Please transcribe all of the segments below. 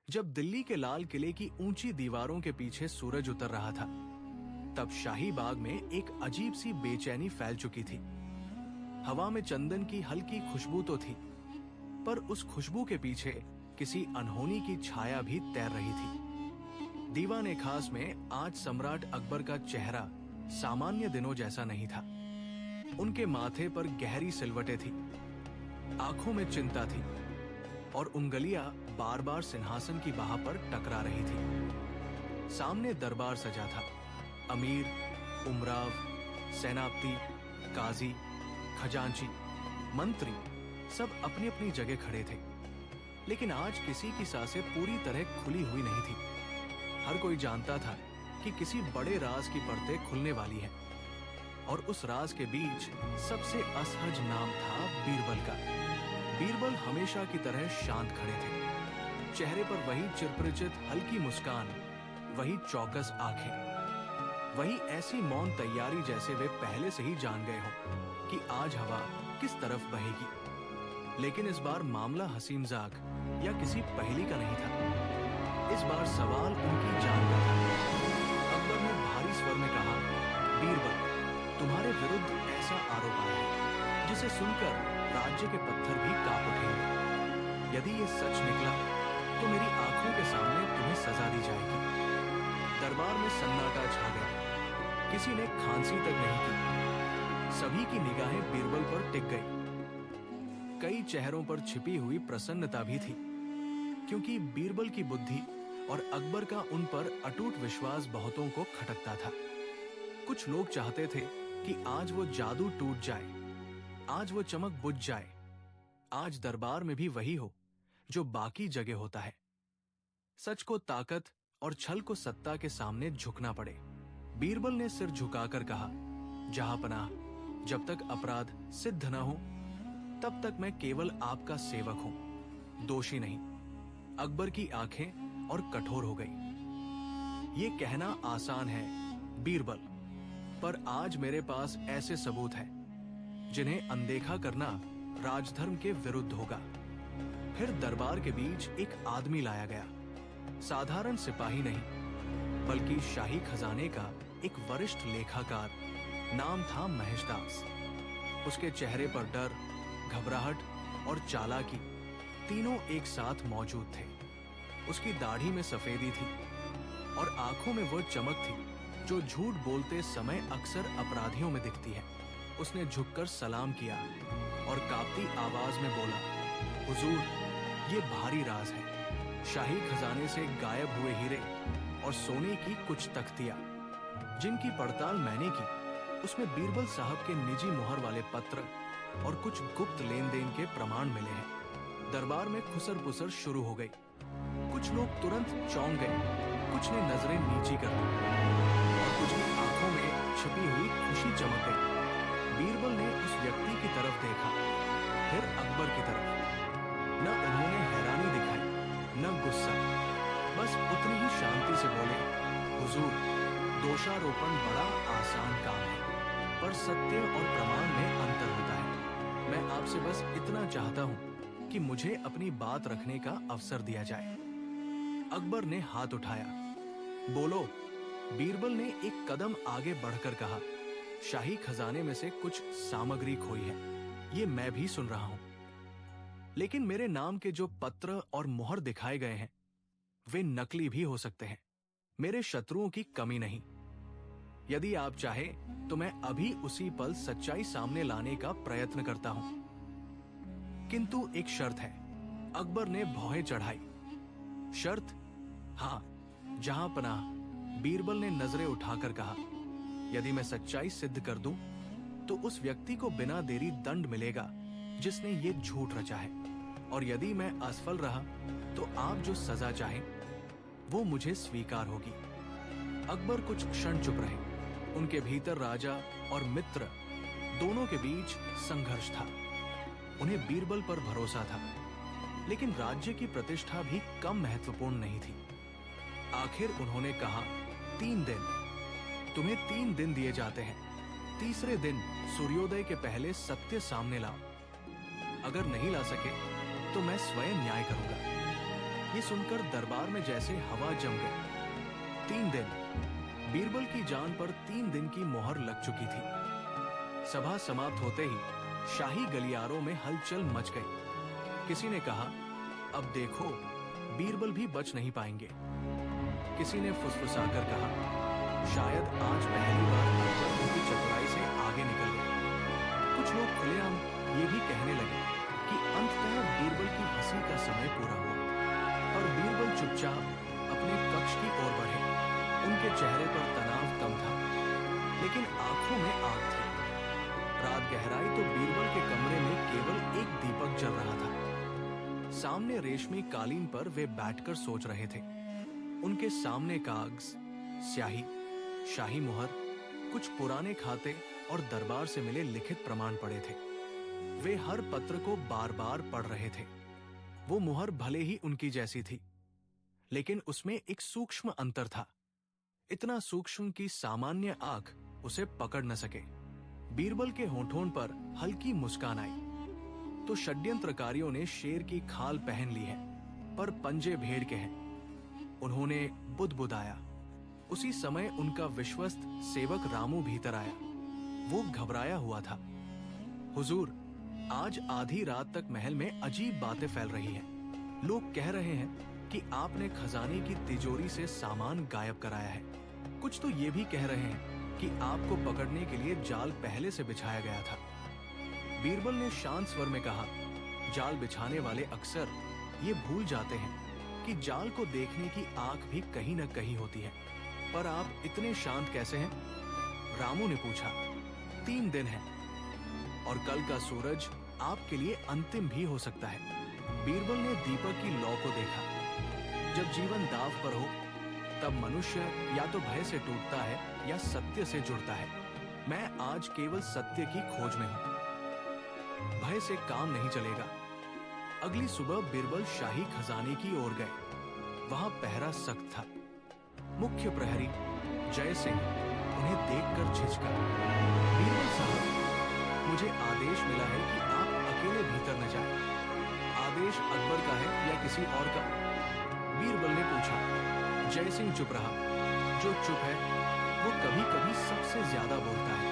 जब दिल्ली के लाल किले की ऊंची दीवारों के पीछे सूरज उतर रहा था, तब शाही बाग में एक अजीब सी बेचैनी फैल चुकी थी। हवा में चंदन की हल्की खुशबू तो थी, पर उस खुशबू के पीछे किसी अनहोनी की छाया भी तैर रही थी। दीवान खास में आज सम्राट अकबर का चेहरा सामान्य दिनों जैसा नहीं था। उनके माथे पर गहरी सिलवटें थी, आंखों में चिंता थी और उंगलियां बार बार सिंहासन की बाह पर टकरा रही थी। सामने दरबार सजा था। अमीर, उमराव, सेनापति, काजी, खजांची, मंत्री सब अपनी अपनी जगह खड़े थे। लेकिन आज किसी की सांसें पूरी तरह खुली हुई नहीं थी। हर कोई जानता था कि किसी बड़े राज की परतें खुलने वाली हैं, और उस राज के बीच सबसे असहज नाम था बीरबल का। बीरबल हमेशा की तरह शांत खड़े थे, चेहरे पर वही चिरपरिचित हल्की मुस्कान, वही चौकस आंखें, वही ऐसी मौन तैयारी जैसे वे पहले से ही जान गए हों कि आज हवा किस तरफ बहेगी। लेकिन इस बार मामला हसी मजाक या किसी पहेली का नहीं था। इस बार सवाल उनकी जान का था। अकबर ने भारी स्वर में कहा, बीरबल, तुम्हारे विरुद्ध ऐसा आरोप आया है जिसे सुनकर राज्य के पत्थर भी कांप उठेंगे। यदि ये सच निकला तो मेरी आंखों के सामने तुम्हें सजा दी जाएगी। दरबार में सन्नाटा छा गया। किसी ने खांसी तक नहीं की। सभी की निगाहें बीरबल पर टिक गई। कई चेहरों पर छिपी हुई प्रसन्नता भी थी, क्योंकि बीरबल की बुद्धि और अकबर का उन पर अटूट विश्वास बहुतों को खटकता था। कुछ लोग चाहते थे कि आज वो जादू टूट जाए, आज वो चमक बुझ जाए, आज दरबार में भी वही हो जो बाकी जगह होता है। सच को ताकत और छल को सत्ता के सामने झुकना पड़े। बीरबल ने सिर झुकाकर कहा, जहांपनाह, जब तक अपराध सिद्ध न हो तब तक मैं केवल आपका सेवक हूं, दोषी नहीं। अकबर की आंखें और कठोर हो गई। ये कहना आसान है बीरबल, पर आज मेरे पास ऐसे सबूत हैं जिन्हें अनदेखा करना राजधर्म के विरुद्ध होगा। फिर दरबार के बीच एक आदमी लाया गया। साधारण सिपाही नहीं, बल्कि शाही खजाने का एक वरिष्ठ लेखाकार। नाम था महेशदास। उसके चेहरे पर डर, घबराहट और चालाकी तीनों एक साथ मौजूद थे। उसकी दाढ़ी में सफेदी थी और आंखों में वो चमक थी जो झूठ बोलते समय अक्सर अपराधियों में दिखती है। उसने झुककर सलाम किया और कांपती आवाज में बोला, हुजूर, ये भारी राज है। शाही खजाने से गायब हुए हीरे और सोने की कुछ तख्तियां, जिनकी पड़ताल मैंने की, उसमें बीरबल साहब के निजी मुहर वाले पत्र और कुछ गुप्त लेन देन के प्रमाण मिले हैं। दरबार में खुसर पुसर शुरू हो गई। कुछ लोग तुरंत चौंक गए, कुछ ने नजरें नीची कर दी और कुछ की आंखों में छिपी हुई खुशी चमक गई। बीरबल ने उस व्यक्ति की तरफ देखा, फिर अकबर की तरफ। न उन्होंने हैरानी दिखाई, न गुस्सा, बस उतनी ही शांति से बोले, हुजूर, दोषारोपण बड़ा आसान काम है, पर सत्य और प्रमाण में अंतर होता है। मैं आपसे बस इतना चाहता हूं कि मुझे अपनी बात रखने का अवसर दिया जाए। अकबर ने हाथ उठाया। बोलो। बीरबल ने एक कदम आगे बढ़कर कहा, शाही खजाने में से कुछ सामग्री खोई है, ये मैं भी सुन रहा हूं। लेकिन मेरे नाम के जो पत्र और मुहर दिखाए गए हैं, वे नकली भी हो सकते हैं। मेरे शत्रुओं की कमी नहीं। यदि आप चाहे तो मैं अभी उसी पल सच्चाई सामने लाने का प्रयत्न करता हूं। किंतु एक शर्त है। अकबर ने भौहें चढ़ाई। शर्त? हां, जहांपनाह, बीरबल ने नजरें उठाकर कहा, यदि मैं सच्चाई सिद्ध कर दूं तो उस व्यक्ति को बिना देरी दंड मिलेगा जिसने ये झूठ रचा है, और यदि मैं असफल रहा तो आप जो सजा चाहें वो मुझे स्वीकार होगी। अकबर कुछ क्षण चुप रहे। उनके भीतर राजा और मित्र दोनों के बीच संघर्ष था। उन्हें बीरबल पर भरोसा था, लेकिन राज्य की प्रतिष्ठा भी कम महत्वपूर्ण नहीं थी। आखिर उन्होंने कहा, 3 दिन। तुम्हें 3 दिन दिए जाते हैं। तीसरे दिन सूर्योदय के पहले सत्य सामने लाओ। अगर नहीं ला सके तो मैं स्वयं न्याय करूंगा। ये सुनकर दरबार में जैसे हवा जम गई। 3 दिन। बीरबल की जान पर 3 दिन की मोहर लग चुकी थी। सभा समाप्त होते ही शाही गलियारों में हलचल मच गई। किसी ने कहा, अब देखो बीरबल भी बच नहीं पाएंगे। किसी ने फुसफुसाकर कहा, शायद आज पहली बार अकबर उनकी चतुराई से आगे निकल गए। कुछ लोग खुलेआम ये भी कहने लगे कि अंततः बीरबल की हंसी का समय पूरा हुआ। और बीरबल चुपचाप अपने कक्ष की ओर बढ़े। उनके चेहरे पर तनाव कम था, लेकिन आंखों में आग थी। रात गहराई तो बीरबल के कमरे में केवल एक दीपक जल रहा था। सामने रेशमी कालीन पर वे बैठकर सोच रहे थे। उनके सामने कागज, स्याही, शाही मुहर, कुछ पुराने खाते और दरबार से मिले लिखित प्रमाण पड़े थे। वे हर पत्र को बार बार पढ़ रहे थे। वो मुहर भले ही उनकी जैसी थी, लेकिन उसमें एक सूक्ष्म अंतर था। इतना सूक्ष्म कि सामान्य आंख उसे पकड़ न सके। बीरबल के होठों पर हल्की मुस्कान आई। तो षड्यंत्रकारियों ने शेर की खाल पहन ली है, पर पंजे भेड़ के हैं। उन्होंने बुदबुदाया। उसी समय उनका विश्वस्त सेवक रामू भीतर आया। वो घबराया हुआ था। हुजूर, आज आधी रात तक महल में अजीब बातें फैल रही हैं। लोग कह रहे हैं कि आपने खजाने की तिजोरी से सामान गायब कराया है। कुछ तो ये भी कह रहे हैं कि आपको पकड़ने के लिए जाल पहले से बिछाया गया था। बीरबल ने शांत स्वर में कहा, जाल बिछाने वाले अक्सर ये भूल जाते हैं कि जाल को देखने की आंख भी कहीं न कहीं होती है। पर आप इतने शांत कैसे हैं? रामू ने पूछा। 3 दिन हैं और कल का सूरज आपके लिए अंतिम भी हो सकता है। बीरबल ने दीपक की लौ को देखा। जब जीवन दांव पर हो, तब मनुष्य या तो भय से टूटता है या सत्य से जुड़ता है। मैं आज केवल सत्य की खोज में हूं। भय से काम नहीं चलेगा। अगली सुबह बीरबल शाही खजाने की ओर गए। वहां पहरा सख्त था। मुख्य प्रहरी जय सिंह उन्हें देखकर झिझका। बीरबल साहब, मुझे आदेश मिला है कि आप अकेले भीतर न जाएं। आदेश अकबर का है या किसी और का? बीरबल ने पूछा। जय सिंह चुप रहा। जो चुप है वो कभी कभी सबसे ज्यादा बोलता है,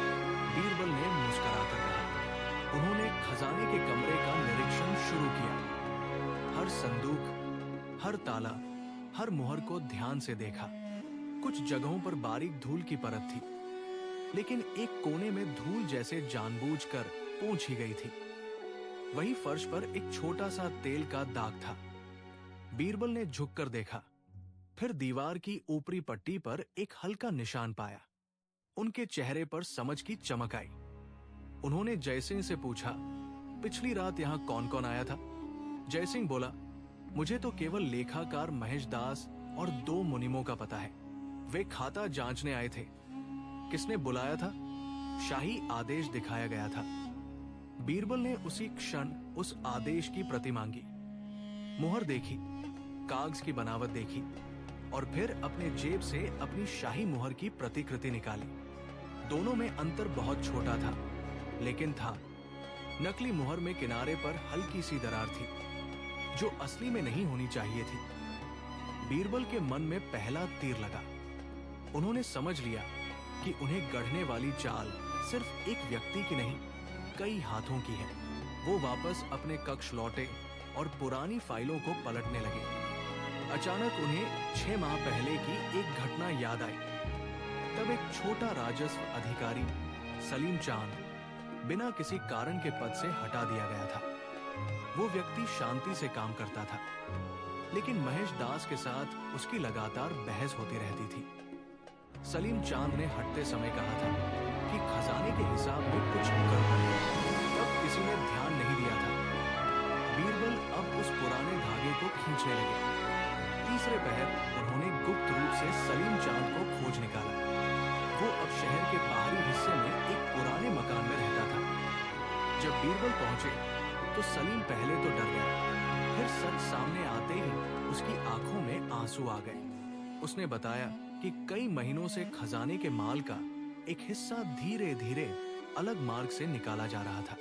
बीरबल ने मुस्कुराकर कहा। उन्होंने खजाने के कमरे का निरीक्षण शुरू किया। हर संदूक, हर ताला, हर मुहर को ध्यान से देखा। कुछ जगहों पर बारीक धूल की परत थी, लेकिन एक कोने में धूल जैसे जानबूझकर पोंछी गई थी। वही फर्श पर एक छोटा सा तेल का दाग था। बीरबल ने झुककर देखा, फिर दीवार की ऊपरी पट्टी पर एक हल्का निशान पाया। उनके चेहरे पर समझ की चमक आई। उन्होंने जयसिंह से पूछा, पिछली रात यहां कौन कौन आया था? जयसिंह बोला, मुझे तो केवल लेखाकार महेश दास और 2 मुनिमों का पता है। वे खाता जांचने आए थे। किसने बुलाया था? शाही आदेश दिखाया गया था। बीरबल ने उसी क्षण उस आदेश की प्रति मांगी, मुहर देखी, कागज की बनावट देखी और फिर अपने जेब से अपनी शाही मुहर की प्रतिकृति निकाली। दोनों में अंतर बहुत छोटा था, लेकिन था। नकली मुहर में किनारे पर हल्की सी दरार थी, जो असली में नहीं होनी चाहिए थी। बीरबल के मन में पहला तीर लगा। उन्होंने समझ लिया कि उन्हें गढ़ने वाली चाल सिर्फ एक व्यक्ति की नहीं, कई हाथों की है। वो वापस अपने कक्ष लौटे और पुरानी फाइलों को पलटने लगे। अचानक उन्हें 6 माह पहले की एक घटना याद आई। तब एक छोटा राजस्व अधिकारी सलीम चांद बिना किसी कारण के पद से हटा दिया गया था। वो व्यक्ति शांति से काम करता था, लेकिन महेश दास के साथ उसकी लगातार बहस होती रहती थी। सलीम चांद ने हटते समय कहा था कि खजाने के हिसाब में कुछ गड़बड़ है। तब किसी ने ध्यान नहीं दिया था। बीरबल अब उस पुराने धागे को खींचने लगे। तीसरे पहर उन्होंने गुप्त रूप से सलीम चांद को खोज निकाला। वो अब शहर के बाहरी हिस्से में एक पुराने मकान में रहता था। जब बीरबल पहुंचे तो सलीम पहले तो डर गया, फिर सच सामने आते ही उसकी आंखों में आंसू आ गए। उसने बताया कि कई महीनों से खजाने के माल का एक हिस्सा धीरे धीरे अलग मार्ग से निकाला जा रहा था।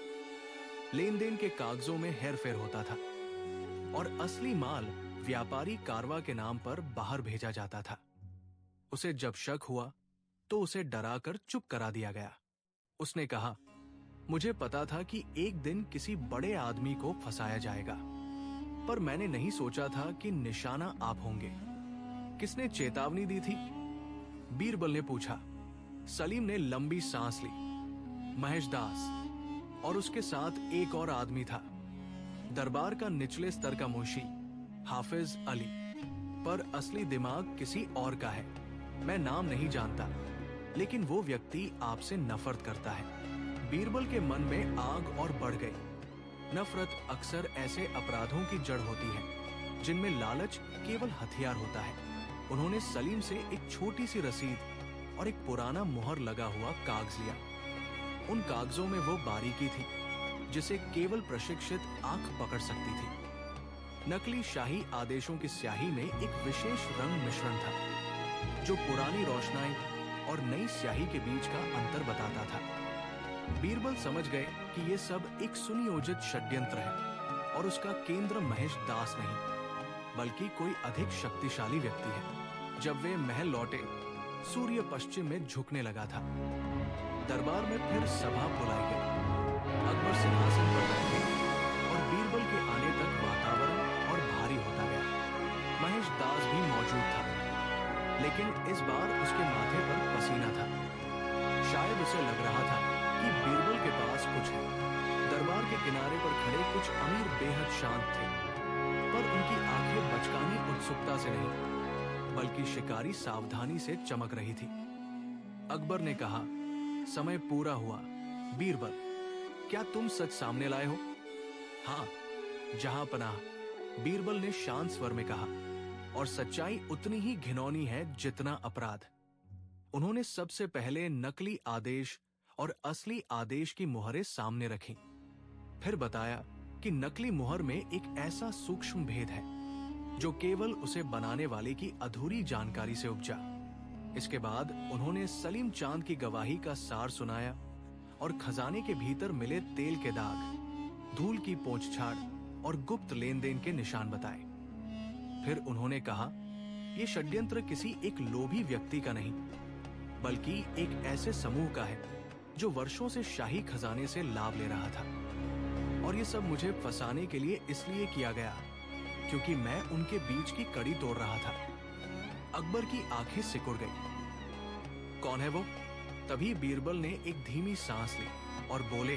लेन देन के कागजों में हेरफेर होता था और असली माल व्यापारी कारवा के नाम पर बाहर भेजा जाता था। उसे जब शक हुआ तो उसे डराकर चुप करा दिया गया। उसने कहा, मुझे पता था कि एक दिन किसी बड़े आदमी को फंसाया जाएगा, पर मैंने नहीं सोचा था कि निशाना आप होंगे। किसने चेतावनी दी थी? बीरबल ने पूछा। सलीम ने लंबी सांस ली। महेश दास, और उसके साथ एक और आदमी था, दरबार का निचले स्तर का मुंशी हाफिज अली, पर असली दिमाग किसी और का है। मैं नाम नहीं जानता, लेकिन वो व्यक्ति आपसे नफरत करता है। बीरबल के मन में आग और बढ़ गई। नफरत अक्सर ऐसे अपराधों की जड़ होती है जिनमें लालच केवल हथियार होता है। उन्होंने सलीम से एक छोटी सी रसीद और एक पुराना मुहर लगा हुआ कागज लिया। उन कागजों में वो बारीकी थी जिसे केवल प्रशिक्षित आंख पकड़ सकती थी। नकली शाही आदेशों की स्याही में एक विशेष रंग मिश्रण था जो पुरानी रोशनाई और नई स्याही के बीच का अंतर बताता था। बीरबल समझ गए कि ये सब एक सुनियोजित षड्यंत्र है और उसका केंद्र महेश दास नहीं, बल्कि कोई अधिक शक्तिशाली व्यक्ति है। जब वे महल लौटे, सूर्य पश्चिम में झुकने लगा था। दरबार में फिर सभा बुलाई गई। अकबर सिंहासन पर बैठे और बीरबल के आने तक वातावरण और भारी होता गया। महेश दास भी मौजूद था, लेकिन इस बार उसके माथे पर पसीना था। शायद उसे लग रहा था कि बीरबल के पास कुछ है। दरबार के किनारे पर खड़े कुछ अमीर बेहद शांत थे, पर उनकी आंखें बचकानी उत्सुकता से नहीं, बल्कि शिकारी सावधानी से चमक रही थी। अकबर ने कहा, समय पूरा हुआ। बीरबल, क्या तुम सच सामने लाए हो? हाँ, जहां पनाह, बीरबल ने शांत स्वर में कहा, और सच्चाई उतनी ही घिनौनी है जितना अपराध। उन्होंने सबसे पहले नकली आदेश और असली आदेश की मुहरें सामने रखी। फिर बताया कि नकली मुहर में एक ऐसा सूक्ष्म भेद है जो केवल उसे बनाने वाले की अधूरी जानकारी से उपजा। इसके बाद उन्होंने सलीम चांद की गवाही का सार सुनाया और खजाने के भीतर मिले तेल के दाग, धूल की पोंछछाड़ और गुप्त लेन देन के निशान बताए। फिर उन्होंने कहा, यह षड्यंत्र किसी एक लोभी व्यक्ति का नहीं, बल्कि एक ऐसे समूह का है जो वर्षों से शाही खजाने से लाभ ले रहा था। और ये सब मुझे फंसाने के लिए इसलिए किया गया क्योंकि मैं उनके बीच की कड़ी तोड़ रहा था। अकबर की आंखें सिकुड़ गई। कौन है वो? तभी बीरबल ने एक धीमी सांस ली और बोले,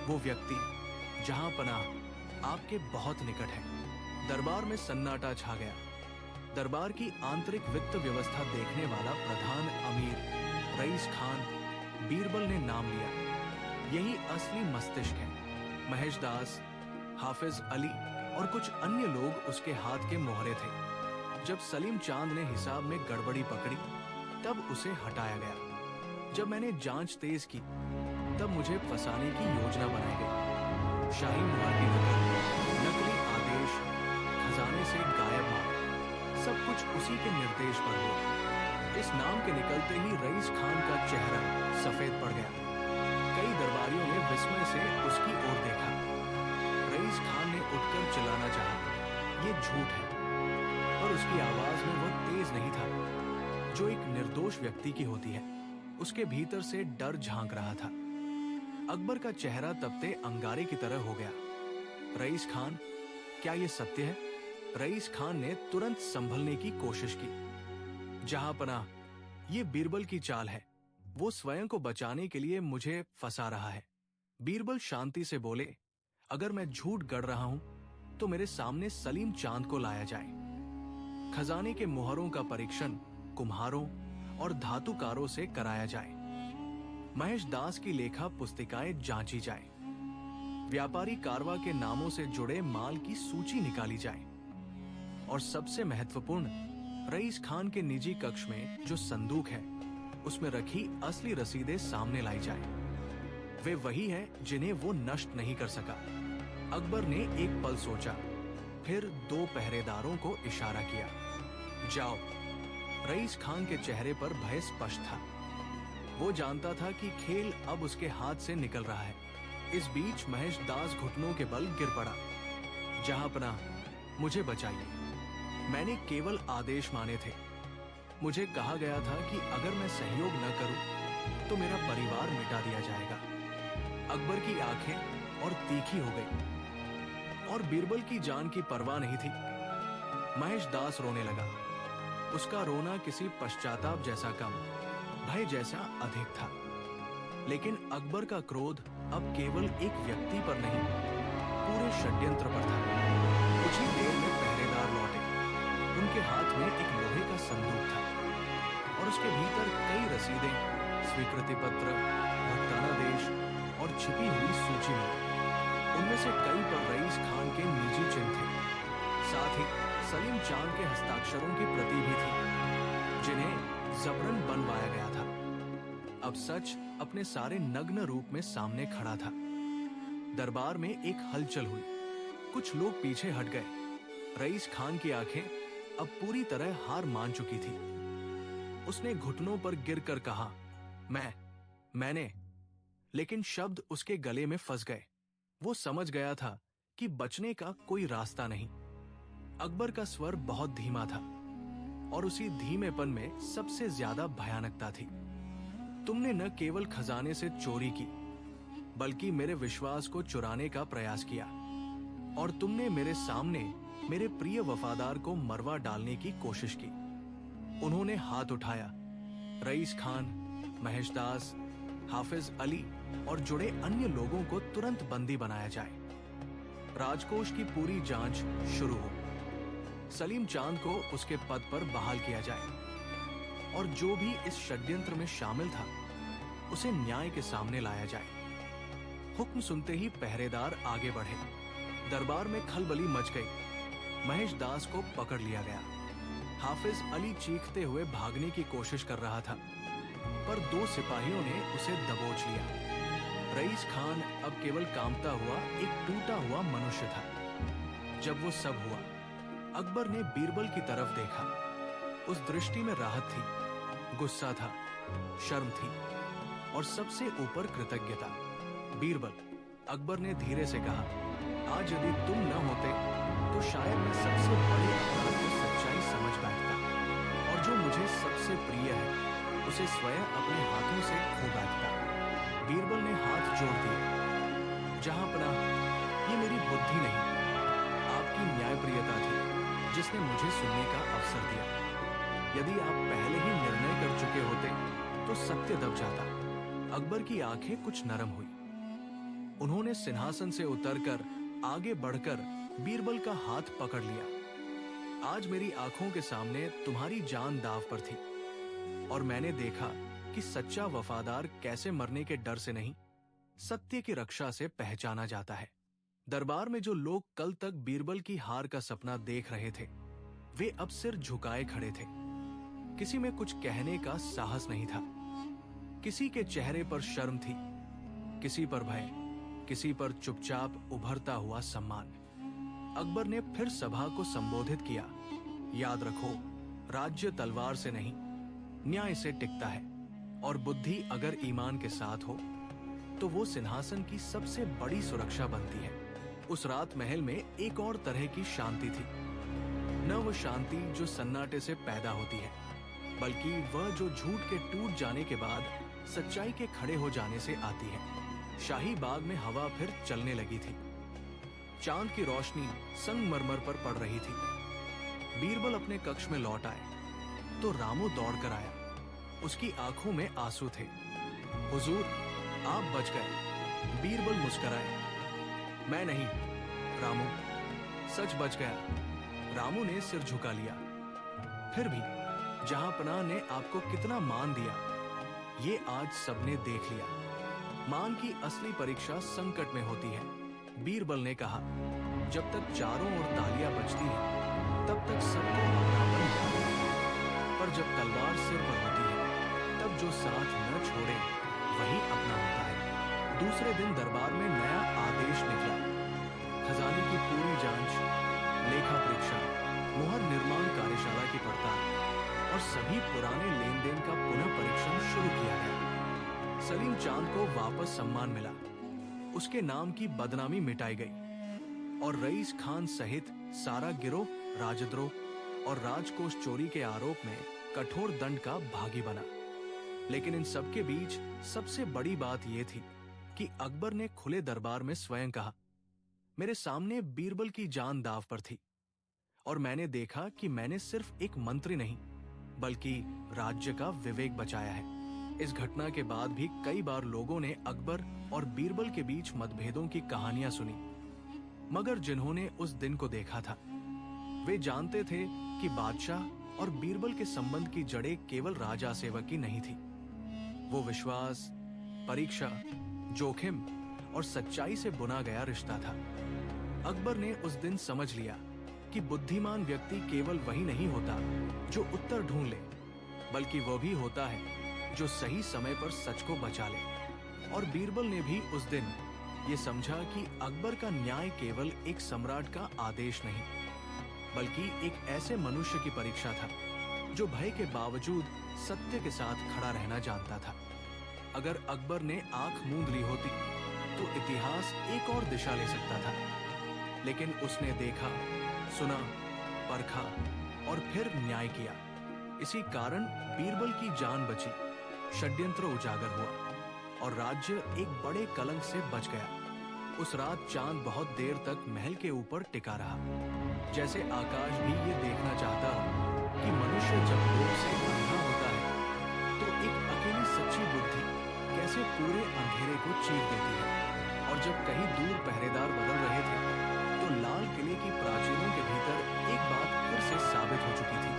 वो व्यक्ति जहां पनाह आपके बहुत निकट है। दरबार में सन्नाटा छा गया। दरबार की आंतरिक वित्त व्यवस्था देखने वाला प्रधान अमीर रईस खान, बीरबल ने नाम लिया। यही असली मस्तिष्क है। महेश दास, हाफिज अली और कुछ अन्य लोग उसके हाथ के मोहरे थे। जब सलीम चांद ने हिसाब में गड़बड़ी पकड़ी, तब उसे हटाया गया। जब मैंने जांच तेज की, तब मुझे फंसाने की योजना बनाई गई। शाही मुहर की नकल, नकली आदेश, खजाने से गायब माल, सब कुछ उसी के निर्देश पर हुआ। इस नाम के निकलते ही रईस खान का चेहरा सफेद पड़ गया। कई दरबारियों ने विस्मय से उसकी ओर देखा। रईस खान ने उठकर चिल्लाना चाहा, ये झूठ है, पर उसकी आवाज में वो तेज नहीं था जो एक निर्दोष व्यक्ति की होती है। उसके भीतर से डर झांक रहा था। अकबर का चेहरा तपते अंगारे की तरह हो गया। रईस खान, क्या ये सत्य है? रईस खान ने तुरंत संभलने की कोशिश की। जहां पनाह, ये बीरबल की चाल है। वो स्वयं को बचाने के लिए मुझे फंसा रहा है। बीरबल शांति से बोले, अगर मैं झूठ गढ़ रहा हूं तो मेरे सामने सलीम चांद को लाया जाए। खजाने के मुहरों का परीक्षण कुम्हारों और धातुकारों से कराया जाए। महेश दास की लेखा पुस्तिकाएं जांची जाए। व्यापारी कारवा के नामों से जुड़े माल की सूची निकाली जाए। और सबसे महत्वपूर्ण, रईस खान के निजी कक्ष में जो संदूक है, उसमें रखी असली रसीदें सामने लाई जाए। वे वही हैं जिन्हें वो नष्ट नहीं कर सका। अकबर ने एक पल सोचा, फिर दो पहरेदारों को इशारा किया, जाओ। रईस खान के चेहरे पर भय स्पष्ट था। वो जानता था कि खेल अब उसके हाथ से निकल रहा है। इस बीच महेश दास घुटनों के बल गिर पड़ा। जहां पनाह, मुझे बचाइए। मैंने केवल आदेश माने थे। मुझे कहा गया था कि अगर मैं सहयोग न करूं तो मेरा परिवार मिटा दिया जाएगा। अकबर की आंखें और तीखी हो गई और बीरबल की जान की परवाह नहीं थी। महेश दास रोने लगा। उसका रोना किसी पश्चाताप जैसा कम, भय जैसा अधिक था। लेकिन अकबर का क्रोध अब केवल एक व्यक्ति पर नहीं, पूरे षड्यंत्र पर था। कुछ ही देर में पहरेदार लौटे। उनके हाथ में एक लोहे का संदूक था और उसके भीतर कई रसीदें, स्वीकृति पत्र, भुगतानादेश और छिपी हुई सूची मिली। उनमें से कई पर रईस खान के निजी चिन्ह थे। साथ ही सलीम चांद के हस्ताक्षरों की प्रति भी थी, जिन्हें जबरन बनवाया गया था। अब सच अपने सारे नग्न रूप में सामने खड़ा था। दरबार में एक हलचल हुई। कुछ लोग पीछे हट गए। रईस खान की आंखें अब पूरी तरह हार मान चुकी थी। उसने घुटनों पर गिरकर कहा, मैंने। लेकिन शब्द उसके गले में फंस गए। वो समझ गया था कि बचने का कोई रास्ता नहीं। अकबर का स्वर बहुत धीमा था और उसी धीमेपन में सबसे ज्यादा भयानकता थी। तुमने न केवल खजाने से चोरी की, बल्कि मेरे विश्वास को चुराने का प्रयास किया और तुमने मेरे सामने मेरे प्रिय वफादार को मरवा डालने की कोशिश की। उन्होंने हाथ उठाया। रईस खान, महेश दास, हाफिज अली और जुड़े अन्य लोगों को तुरंत बंदी बनाया जाए। राजकोष की पूरी जांच शुरू हो। सलीम चांद को उसके पद पर बहाल किया जाए और जो भी इस षड्यंत्र में शामिल था उसे न्याय के सामने लाया जाए। हुक्म सुनते ही पहरेदार आगे बढ़े। दरबार में खलबली मच गई। महेश दास को पकड़ लिया गया। हाफिज अली चीखते हुए भागने की कोशिश कर रहा था, पर दो सिपाहियों ने उसे दबोच लिया। रईस खान अब केवल कांपता हुआ एक टूटा हुआ मनुष्य था। जब वो सब हुआ, अकबर ने बीरबल की तरफ देखा। उस दृष्टि में राहत थी, गुस्सा था, शर्म थी और सबसे ऊपर कृतज्ञता। बीरबल, अकबर ने धीरे से कहा, आज यदि तुम न होते तो शायद मैं सबसे बड़े अपराध को सच्चाई समझ बैठता और जो मुझे सबसे प्रिय है उसे स्वयं अपने हाथों से खो बैठता। बीरबल ने हाथ जोड़ दिए। जहांपनाह, ये मेरी बुद्धि नहीं, आपकी न्यायप्रियता थी जिसने मुझे सुनने का अवसर दिया। यदि आप पहले ही निर्णय कर चुके होते तो सत्य दब जाता। अकबर की आंखें कुछ नरम हुई। उन्होंने सिंहासन से उतरकर आगे बढ़कर बीरबल का हाथ पकड़ लिया। आज मेरी आंखों के सामने तुम्हारी जान दांव पर थी और मैंने देखा कि सच्चा वफादार कैसे मरने के डर से नहीं, सत्य की रक्षा से पहचाना जाता है। दरबार में जो लोग कल तक बीरबल की हार का सपना देख रहे थे, वे अब सिर झुकाए खड़े थे। किसी में कुछ कहने का साहस नहीं था। किसी के चेहरे पर शर्म थी, किसी पर भय, किसी पर चुपचाप उभरता हुआ सम्मान। अकबर ने फिर सभा को संबोधित किया, याद रखो, राज्य तलवार से नहीं, न्याय से टिकता है और बुद्धि अगर ईमान के साथ हो तो वो सिंहासन की सबसे बड़ी सुरक्षा बनती है। उस रात महल में एक और तरह की शांति थी। न वो शांति जो सन्नाटे से पैदा होती है, बल्कि वह जो झूठ के टूट जाने के बाद सच्चाई के खड़े हो जाने से आती है। शाही बाग में हवा फिर चलने लगी थी। चांद की रोशनी संगमरमर पर पड़ रही थी। बीरबल अपने कक्ष में लौट आए तो रामू दौड़कर आया। उसकी आंखों में आंसू थे। हुजूर, आप बच गए। बीरबल मुस्कुराए। मैं नहीं रामू, सच बच गया। रामू ने सिर झुका लिया। फिर भी जहांपनाह ने आपको कितना मान दिया, ये आज सबने देख लिया। मान की असली परीक्षा संकट में होती है। बीरबल ने कहा, जब तक चारों ओर तालियां बजती हैं, तब तक सबको अपनापन याद रहता है। पर जब तलवार सिर पर होती है, तब जो साथ न छोड़े वही अपना होता है। दूसरे दिन दरबार में नया आदेश निकला। खजाने की पूरी जांच, लेखा परीक्षा, मुहर निर्माण कार्यशाला की पड़ताल और सभी पुराने लेन देन का पुनः परीक्षण शुरू किया गया। सलीम चांद को वापस सम्मान मिला। उसके नाम की बदनामी मिटाई गई और रईस खान सहित सारा गिरोह राजद्रोह, और राजकोष चोरी के आरोप में कठोर दंड का भागी बना। लेकिन इन सब के बीच सबसे बड़ी बात यह थी कि अकबर ने खुले दरबार में स्वयं कहा, मेरे सामने बीरबल की जान दांव पर थी और मैंने देखा कि मैंने सिर्फ एक मंत्री नहीं बल्कि राज्य का विवेक बचाया है। इस घटना के बाद भी कई बार लोगों ने अकबर और बीरबल के बीच मतभेदों की कहानियां सुनी, मगर जिन्होंने उस दिन को देखा था वे जानते थे कि बादशाह और बीरबल के संबंध की जड़ें केवल राजा सेवक की नहीं थी। वो विश्वास, परीक्षा, जोखिम और सच्चाई से बुना गया रिश्ता था। अकबर ने उस दिन समझ लिया कि बुद्धिमान व्यक्ति केवल वही नहीं होता जो उत्तर ढूंढ ले, बल्कि वह भी होता है जो सही समय पर सच को बचा ले। और बीरबल ने भी उस दिन ये समझा कि अकबर का न्याय केवल एक सम्राट का आदेश नहीं, बल्कि एक ऐसे मनुष्य की परीक्षा था जो भय के बावजूद सत्य के साथ खड़ा रहना जानता था। अगर अकबर ने आंख मूंद ली होती तो इतिहास एक और दिशा ले सकता था, लेकिन उसने देखा, सुना, परखा और फिर न्याय किया। इसी कारण बीरबल की जान बची, षड्यंत्र उजागर हुआ और राज्य एक बड़े कलंक से बच गया। उस रात चांद बहुत देर तक महल के ऊपर टिका रहा, जैसे आकाश भी ये देखना चाहता हो कि मनुष्य जब लोभ से अंधा होता है तो एक अकेली सच्ची बुद्धि कैसे पूरे अंधेरे को चीर देती है। और जब कहीं दूर पहरेदार बदल रहे थे तो लाल किले की प्राचीरों के भीतर एक बात फिर से साबित हो चुकी थी।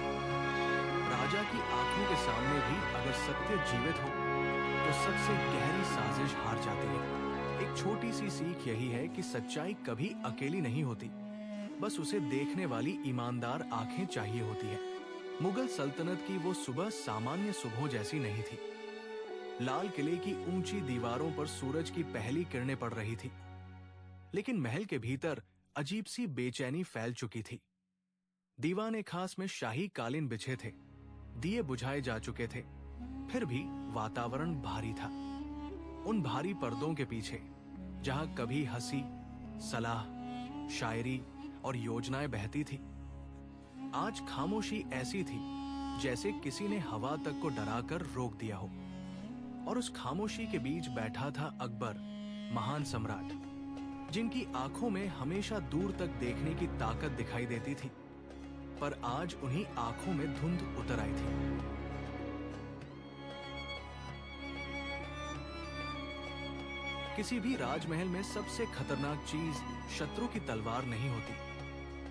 राजा की आंखों के सामने भी अगर सत्य जीवित हो तो सबसे गहरी साजिश हार जाती है। एक छोटी सी सीख यही है कि सच्चाई कभी अकेली नहीं होती, बस उसे देखने वाली ईमानदार आंखें चाहिए होती है। मुगल सल्तनत की वो सुबह सामान्य सुबह जैसी नहीं थी। लाल किले की ऊंची दीवारों पर सूरज की पहली किरणें पड़ रही थी, लेकिन महल के भीतर अजीब सी बेचैनी फैल चुकी थी। दीवाने खास में शाही कालीन बिछे थे, दिए बुझाए जा चुके थे, फिर भी वातावरण भारी था। उन भारी पर्दों के पीछे जहां कभी हंसी, सलाह, शायरी और योजनाएं बहती थी, आज खामोशी ऐसी थी जैसे किसी ने हवा तक को डराकर रोक दिया हो। और उस खामोशी के बीच बैठा था अकबर, महान सम्राट, जिनकी आंखों में हमेशा दूर तक देखने की ताकत दिखाई देती थी, पर आज उन्हीं आंखों में धुंध उतर आई थी। किसी भी राजमहल में सबसे खतरनाक चीज शत्रु की तलवार नहीं होती,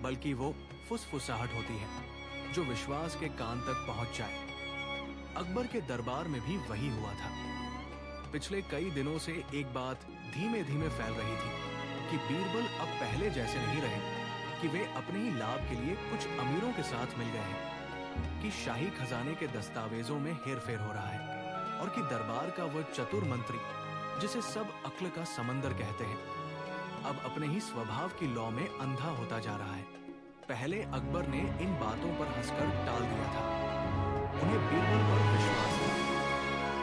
बल्कि वो फुसफुसाहट होती है जो विश्वास के कान तक पहुंच जाए। अकबर के दरबार में भी वही हुआ था। पिछले कई दिनों से एक बात धीमे धीमे फैल रही थी कि बीरबल अब पहले जैसे नहीं रहे, कि वे अपने ही लाभ के लिए कुछ अमीरों के साथ मिल गए हैं, कि शाही खजाने के दस्तावेजों में हेरफेर हो रहा है और कि दरबार का वह चतुर मंत्री जिसे सब अक्ल का समंदर कहते हैं, अब अपने ही स्वभाव की लौ में अंधा होता जा रहा है। पहले अकबर ने इन बातों पर हंसकर टाल दिया था। उन्हें बीरबल पर विश्वास था।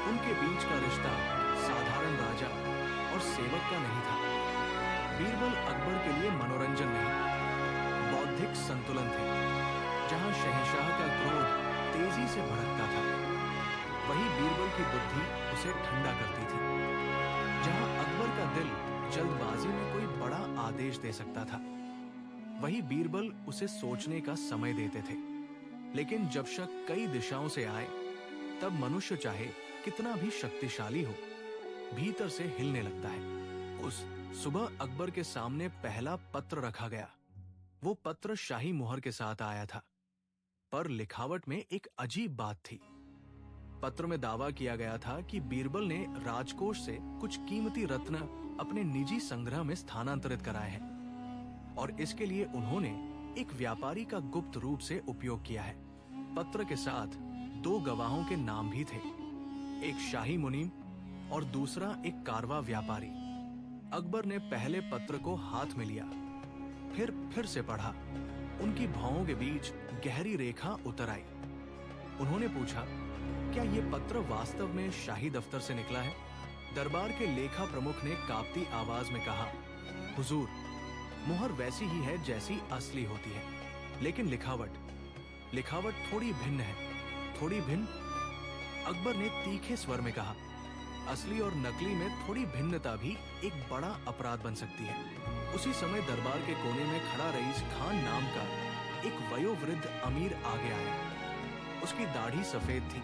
उनके बीच का रिश्ता साधारण राजा और सेवक का नहीं था। बीरबल अकबर के लिए मनोरंजन नहीं, बौद्धिक संतुलन थे। जहां शहंशाह का क्रोध तेजी से भड़कता था, वही बीरबल की बुद्धि उसे ठंडा करती थी। जहां अकबर का दिल जल्दबाजी में कोई बड़ा आदेश दे सकता था, वही बीरबल उसे सोचने का समय देते थे। लेकिन जब शक कई दिशाओं से आए, तब मनुष्य चाहे कितना भी शक्तिशाली हो, भीतर से हिलने लगता है। उस सुबह अकबर के सामने पहला पत्र रखा गया। वो पत्र शाही मुहर के साथ आया था, पर लिखावट में एक अजीब बात थी। पत्र में दावा किया गया था कि बीरबल ने राजकोष से कुछ कीमती रत्न अपने निजी संग्रह में स्थानांतरित कराए हैं और इसके लिए उन्होंने एक व्यापारी का गुप्त रूप से उपयोग किया है। पत्र के साथ 2 गवाहों के नाम भी थे, एक शाही मुनीम और दूसरा एक कारवा व्यापारी। अकबर ने पहले पत्र को हाथ में लिया, फिर से पढ़ा। उनकी भौहों के बीच गहरी रेखा उतर आई। उन्होंने पूछा, क्या ये पत्र वास्तव में शाही दफ्तर से निकला है? दरबार के लेखा प्रमुख ने कांपती आवाज में कहा, हुजूर, मुहर वैसी ही है जैसी असली होती है, लेकिन लिखावट लिखावट थोड़ी भिन्न है, थोड़ी भिन्न। अकबर ने तीखे स्वर में कहा, असली और नकली में थोड़ी भिन्नता भी एक बड़ा अपराध बन सकती है। उसी समय दरबार के कोने में खड़ा रईस खान नाम का एक वयोवृद्ध अमीर आगे आया। उसकी दाढ़ी सफेद थी,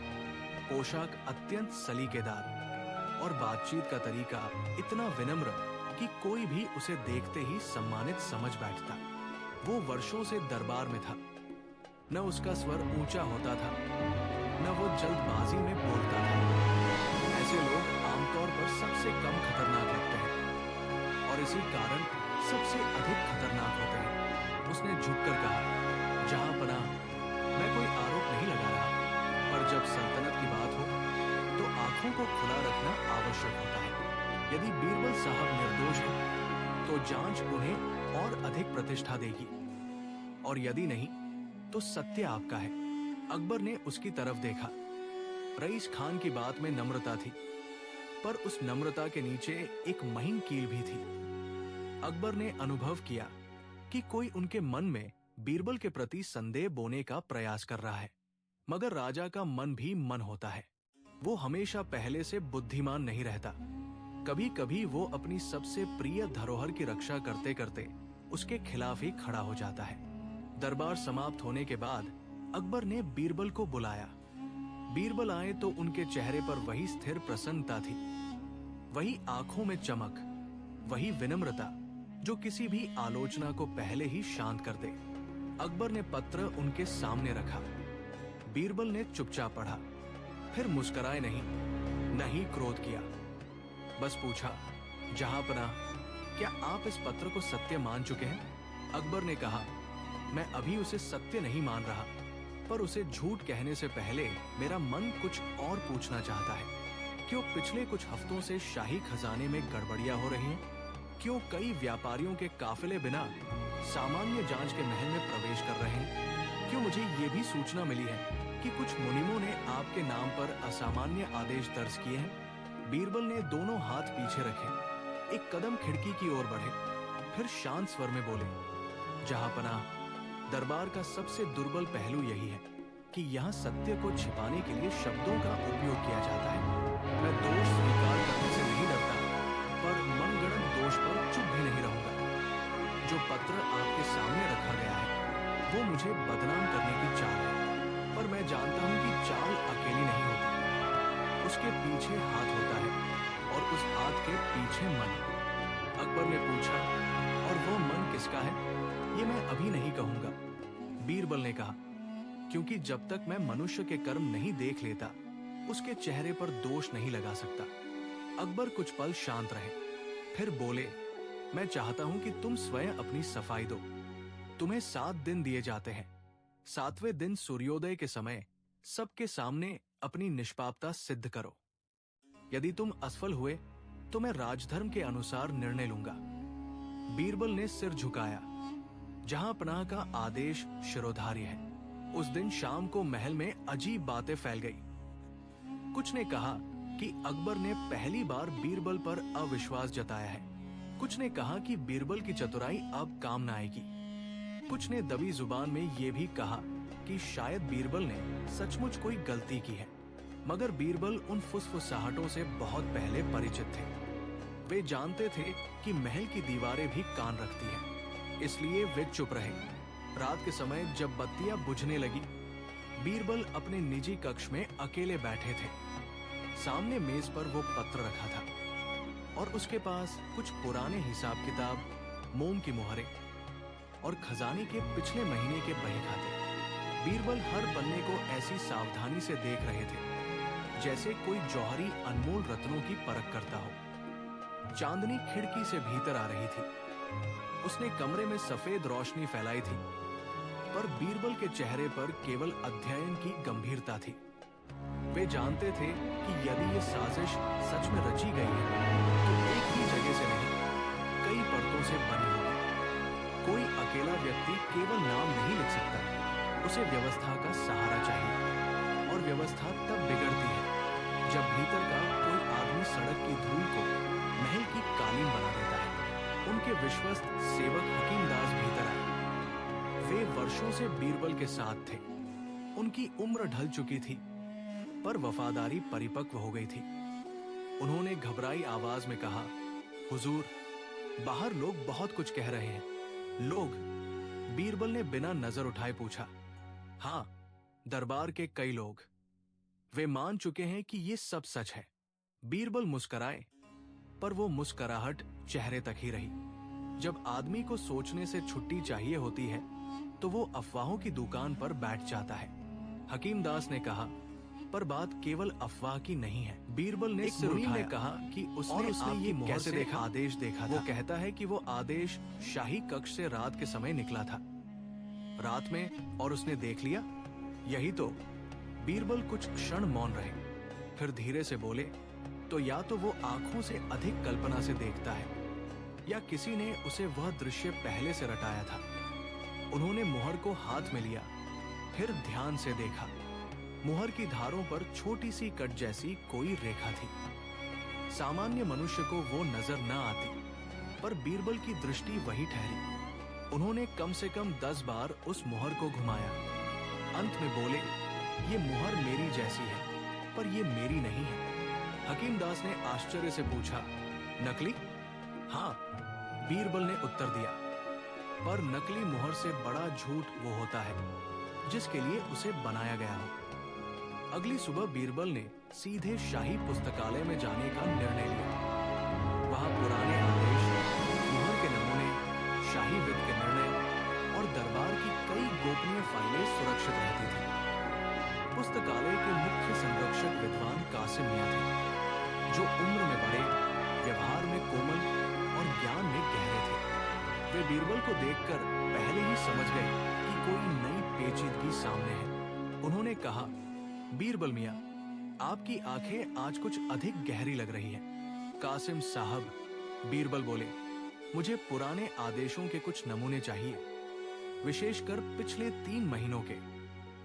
पोशाक अत्यंत सलीकेदार और बातचीत का तरीका इतना विनम्र कि कोई भी उसे देखते ही सम्मानित समझ बैठता। वो वर्षों से दरबार में था। न उसका स्वर ऊंचा होता था, न वो जल्दबाजी में बोलता था। ऐसे लोग आमतौर पर सबसे कम खतरनाक लगते हैं और इसी कारण सबसे अधिक खतरनाक होते हैं। उसने झुककर कहा, जहांपनाह, मैं कोई आरोप नहीं लगा रहा, पर जब सल्तनत की बात हो तो आंखों को खुला रखना आवश्यक होता है। यदि बीरबल साहब निर्दोष हैं, तो जांच उन्हें और अधिक प्रतिष्ठा देगी, और यदि नहीं तो सत्य आपका है। अकबर ने उसकी तरफ देखा। रईस खान की बात में नम्रता थी, पर उस नम्रता के नीचे एक महीन कील भी थी। अकबर ने अनुभव किया कि कोई उनके मन में बीरबल के प्रति संदेह बोने का प्रयास कर रहा है। मगर राजा का मन भी मन होता है। वो हमेशा पहले से बुद्धिमान नहीं रहता। कभी कभी वो अपनी सबसे प्रिय धरोहर की रक्षा करते करते उसके खिलाफ ही खड़ा हो जाता है। दरबार समाप्त होने के बाद अकबर ने बीरबल को बुलाया। बीरबल आए तो उनके चेहरे पर वही स्थिर प्रसन्नता थी, वही आंखों में चमक, वही विनम्रता जो किसी भी आलोचना को पहले ही शांत कर दे। अकबर ने पत्र उनके सामने रखा। बीरबल ने चुपचाप पढ़ा, फिर मुस्कुराए नहीं, न ही क्रोध किया। बस पूछा, जहांपनाह, क्या आप इस पत्र को सत्य मान चुके हैं? अकबर ने कहा, मैं अभी उसे सत्य नहीं मान रहा, पर उसे झूठ कहने से पहले मेरा मन कुछ और पूछना चाहता है। क्यों पिछले कुछ हफ्तों से शाही खजाने में गड़बड़ियां हो रही हैं? क्यों कई व्यापारियों के काफिले बिना सामान्य जांच के महल में प्रवेश कर रहे हैं? क्यों मुझे ये भी सूचना मिली है कि कुछ मुनिमों ने आपके नाम पर असामान्य आदेश दर्ज किए हैं? बीरबल ने दोनों हाथ पीछे रखे, एक कदम खिड़की की ओर बढ़े, फिर शांत स्वर में बोले, जहांपनाह, दरबार का सबसे दुर्बल पहलू यही है कि यहाँ सत्य को छिपाने के लिए शब्दों का उपयोग किया जाता है। मैं दोष स्वीकार करने से नहीं डरता, पर मनगढ़ंत दोष पर चुप भी नहीं रहूंगा। जो पत्र आपके सामने रखा गया है, वो मुझे बदनाम करने की चाल है, पर मैं जानता हूँ कि चाल अकेली नहीं होती। उसके पीछे हाथ होता है, और उस हाथ के पीछे मन। अकबर ने पूछा, और वो मन किसका है? ये मैं अभी नहीं कहूंगा, बीरबल ने कहा, क्योंकि जब तक मैं मनुष्य के कर्म नहीं देख लेता, उसके चेहरे पर दोष नहीं लगा सकता। अकबर कुछ पल शांत रहे, फिर बोले, मैं चाहता हूं कि तुम स्वयं अपनी सफाई दो। तुम्हें 7 दिन दिए जाते हैं। 7वें दिन सूर्योदय के समय सबके सामने अपनी निष्पापता सिद्ध करो। यदि तुम असफल हुए तो मैं राजधर्म के अनुसार निर्णय लूंगा। बीरबल ने सिर झुकाया। जहांपनाह का आदेश शिरोधार्य है। उस दिन शाम को महल में अजीब बातें फैल गई। कुछ ने कहा कि अकबर ने पहली बार बीरबल पर अविश्वास जताया है। कुछ ने कहा कि बीरबल की चतुराई अब काम न आएगी। कुछ ने दबी जुबान में ये भी कहा कि शायद बीरबल ने सचमुच कोई गलती की है। मगर बीरबल उन फुसफुसाहटों से बहुत पहले परिचित थे। वे जानते थे कि महल की दीवारें भी कान रखती हैं, इसलिए वे चुप रहे। रात के समय जब बत्तियां बुझने लगी, बीरबल अपने निजी कक्ष में अकेले बैठे थे। सामने मेज पर वो पत्र रखा था और उसके पास कुछ पुराने हिसाब किताब, मोम की मुहरें और खजाने के पिछले महीने के बही खाते। बीरबल हर पन्ने को ऐसी सावधानी से देख रहे थे जैसे कोई जौहरी अनमोल रत्नों की परख करता हो। चांदनी खिड़की से भीतर आ रही थी। उसने कमरे में सफेद रोशनी फैलाई थी, पर बीरबल के चेहरे पर केवल अध्ययन की गंभीरता थी। वे जानते थे कि यदि ये साजिश सच में रची गई है तो एक ही जगह से नहीं, कई परतों से बनी होगी। कोई अकेला व्यक्ति केवल नाम नहीं लिख सकता, उसे व्यवस्था का सहारा चाहिए। और व्यवस्था तब बिगड़ती है जब भीतर का कोई आदमी सड़क की धूल को महल की कालीन बना देता है। उनके विश्वस्त सेवक हकीमदास भीतर आए। वे वर्षों से बीरबल के साथ थे, उनकी उम्र ढल चुकी थी, पर वफादारी परिपक्व हो गई थी। उन्होंने घबराई आवाज में कहा, हुजूर, बाहर लोग बहुत कुछ कह रहे हैं। लोग? बीरबल ने बिना नजर उठाए पूछा। हाँ, दरबार के कई लोग। वे मान चुके हैं कि ये सब सच है। बीरबल मुस्कराए, पर वो मुस्कुराहट चेहरे तक ही रही। जब आदमी को सोचने से छुट्टी चाहिए होती है, तो वो अफवाहों की दुकान पर बैठ जाता है। हकीम दास ने कहा, पर बात केवल अफवाह की नहीं है। बीरबल ने सिर उठाया, कहा कि उसने ये कैसे देखा? आदेश देखा था। वो कहता है कि वो आदेश शाही कक्ष से रात के समय निकला था। रात में? और उसने देख लिया? यही तो। बीरबल कुछ क्षण मौन रहे, फिर धीरे से बोले, तो या तो वो आंखों से अधिक कल्पना से देखता है, या किसी ने उसे वह दृश्य पहले से रटाया था। उन्होंने मुहर को हाथ में लिया, फिर ध्यान से देखा। मुहर की धारों पर छोटी सी कट जैसी कोई रेखा थी। सामान्य मनुष्य को वो नजर न आती, पर बीरबल की दृष्टि वही ठहरी। उन्होंने कम से कम 10 बार उस मुहर को घुमाया। अंत में बोले, ये मुहर मेरी जैसी है, पर ये मेरी नहीं है। हकीम दास ने आश्चर्य से पूछा, नकली? हाँ, बीरबल ने उत्तर दिया, पर नकली मुहर से बड़ा झूठ वो होता है जिसके लिए उसे बनाया गया हो। अगली सुबह बीरबल ने सीधे शाही पुस्तकालय में जाने का निर्णय लिया। वहां पुराने आदेश, मुहर के नमूने, शाही वित्त के निर्णय और दरबार की कई गोपनीय फाइलें सुरक्षित रहती थी। पुस्तकालय के मुख्य संरक्षक विद्वान कासिम मियां थे, जो उम्र में बड़े, व्यवहार में कोमल और ज्ञान में गहरे थे। वे बीरबल को देखकर पहले ही समझ गए कि कोई नई पेचीदगी सामने है। उन्होंने कहा, बीरबल मियां, आपकी आंखें आज कुछ अधिक गहरी लग रही हैं। कासिम साहब, बीरबल बोले, मुझे पुराने आदेशों के कुछ नमूने चाहिए, विशेषकर पिछले 3 महीनों के।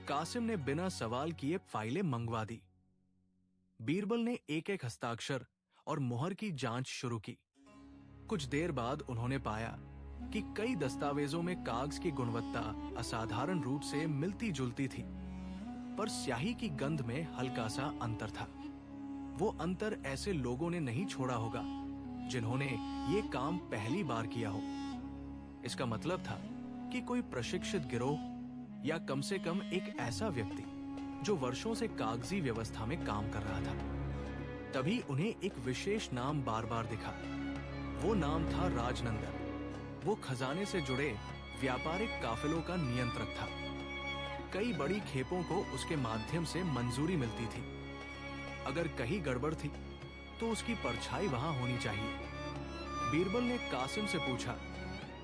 कासिम ने बिना सवाल किए फाइलें मंगवा दी। बीरबल ने एक-एक हस्ताक्षर और मुहर की जांच शुरू की। कुछ देर बाद उन्होंने पाया कि कई दस्तावेजों में कागज की गुणवत्ता असाधारण रूप से मिलती जुलती थी, पर स्याही की गंध में हल्का सा अंतर था। वो अंतर ऐसे लोगों ने नहीं छोड़ा होगा जिन्होंने ये काम पहली बार किया हो। इसका मतलब था कि कोई प्रशिक्षित गिरोह या कम से कम एक ऐसा व्यक्ति जो वर्षों से कागजी व्यवस्था में काम कर रहा था। तभी उन्हें एक विशेष नाम बार बार दिखा। वो नाम था राजनंदन। वो खजाने से जुड़े व्यापारिक काफिलों का नियंत्रक था। कई बड़ी खेपों को उसके माध्यम से मंजूरी मिलती थी। अगर कहीं गड़बड़ थी तो उसकी परछाई वहां होनी चाहिए। बीरबल ने कासिम से पूछा,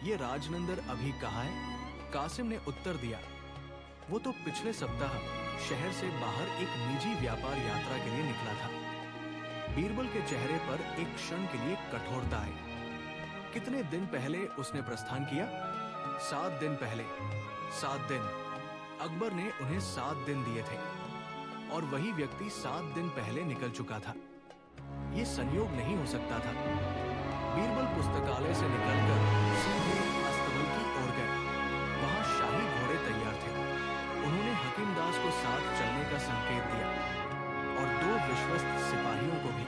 ये राजनंदन अभी कहाँ है? कासिम ने उत्तर दिया, वो तो पिछले सप्ताह शहर से बाहर एक निजी व्यापार यात्रा के लिए निकला था। बीरबल के चेहरे पर एक क्षण के लिए कठोरता आई। कितने दिन पहले उसने प्रस्थान किया? 7 दिन पहले। 7 दिन। अकबर ने उन्हें 7 दिन दिए थे और वही व्यक्ति 7 दिन पहले निकल चुका था। ये संयोग नहीं हो सकता था। बीरबल पुस्तकालय से निकलकर सीधे अस्तबल की ओर गए। वहां शाही घोड़े तैयार थे। उन्होंने हकीम दास को साथ चलने का संकेत दिया और 2 विश्वस्त सिपाहियों को भी।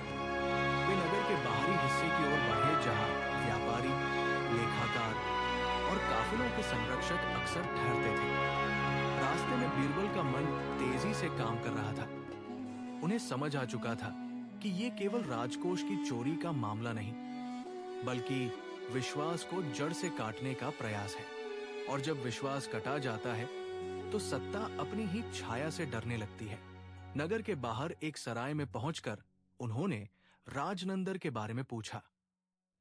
वे नगर के बाहरी हिस्से की ओर बढ़े, जहां व्यापारी, लेखाकार और काफिलों के संरक्षक अक्सर ठहरते थे। रास्ते में बीरबल का मन तेजी से काम कर रहा था। उन्हें समझ आ चुका था कि ये केवल राजकोष की चोरी का मामला नहीं, बल्कि विश्वास को जड़ से काटने का प्रयास है। और जब विश्वास कटा जाता है तो सत्ता अपनी ही छाया से डरने लगती है। नगर के बाहर एक सराय में पहुंचकर उन्होंने राजनंदन के बारे में पूछा।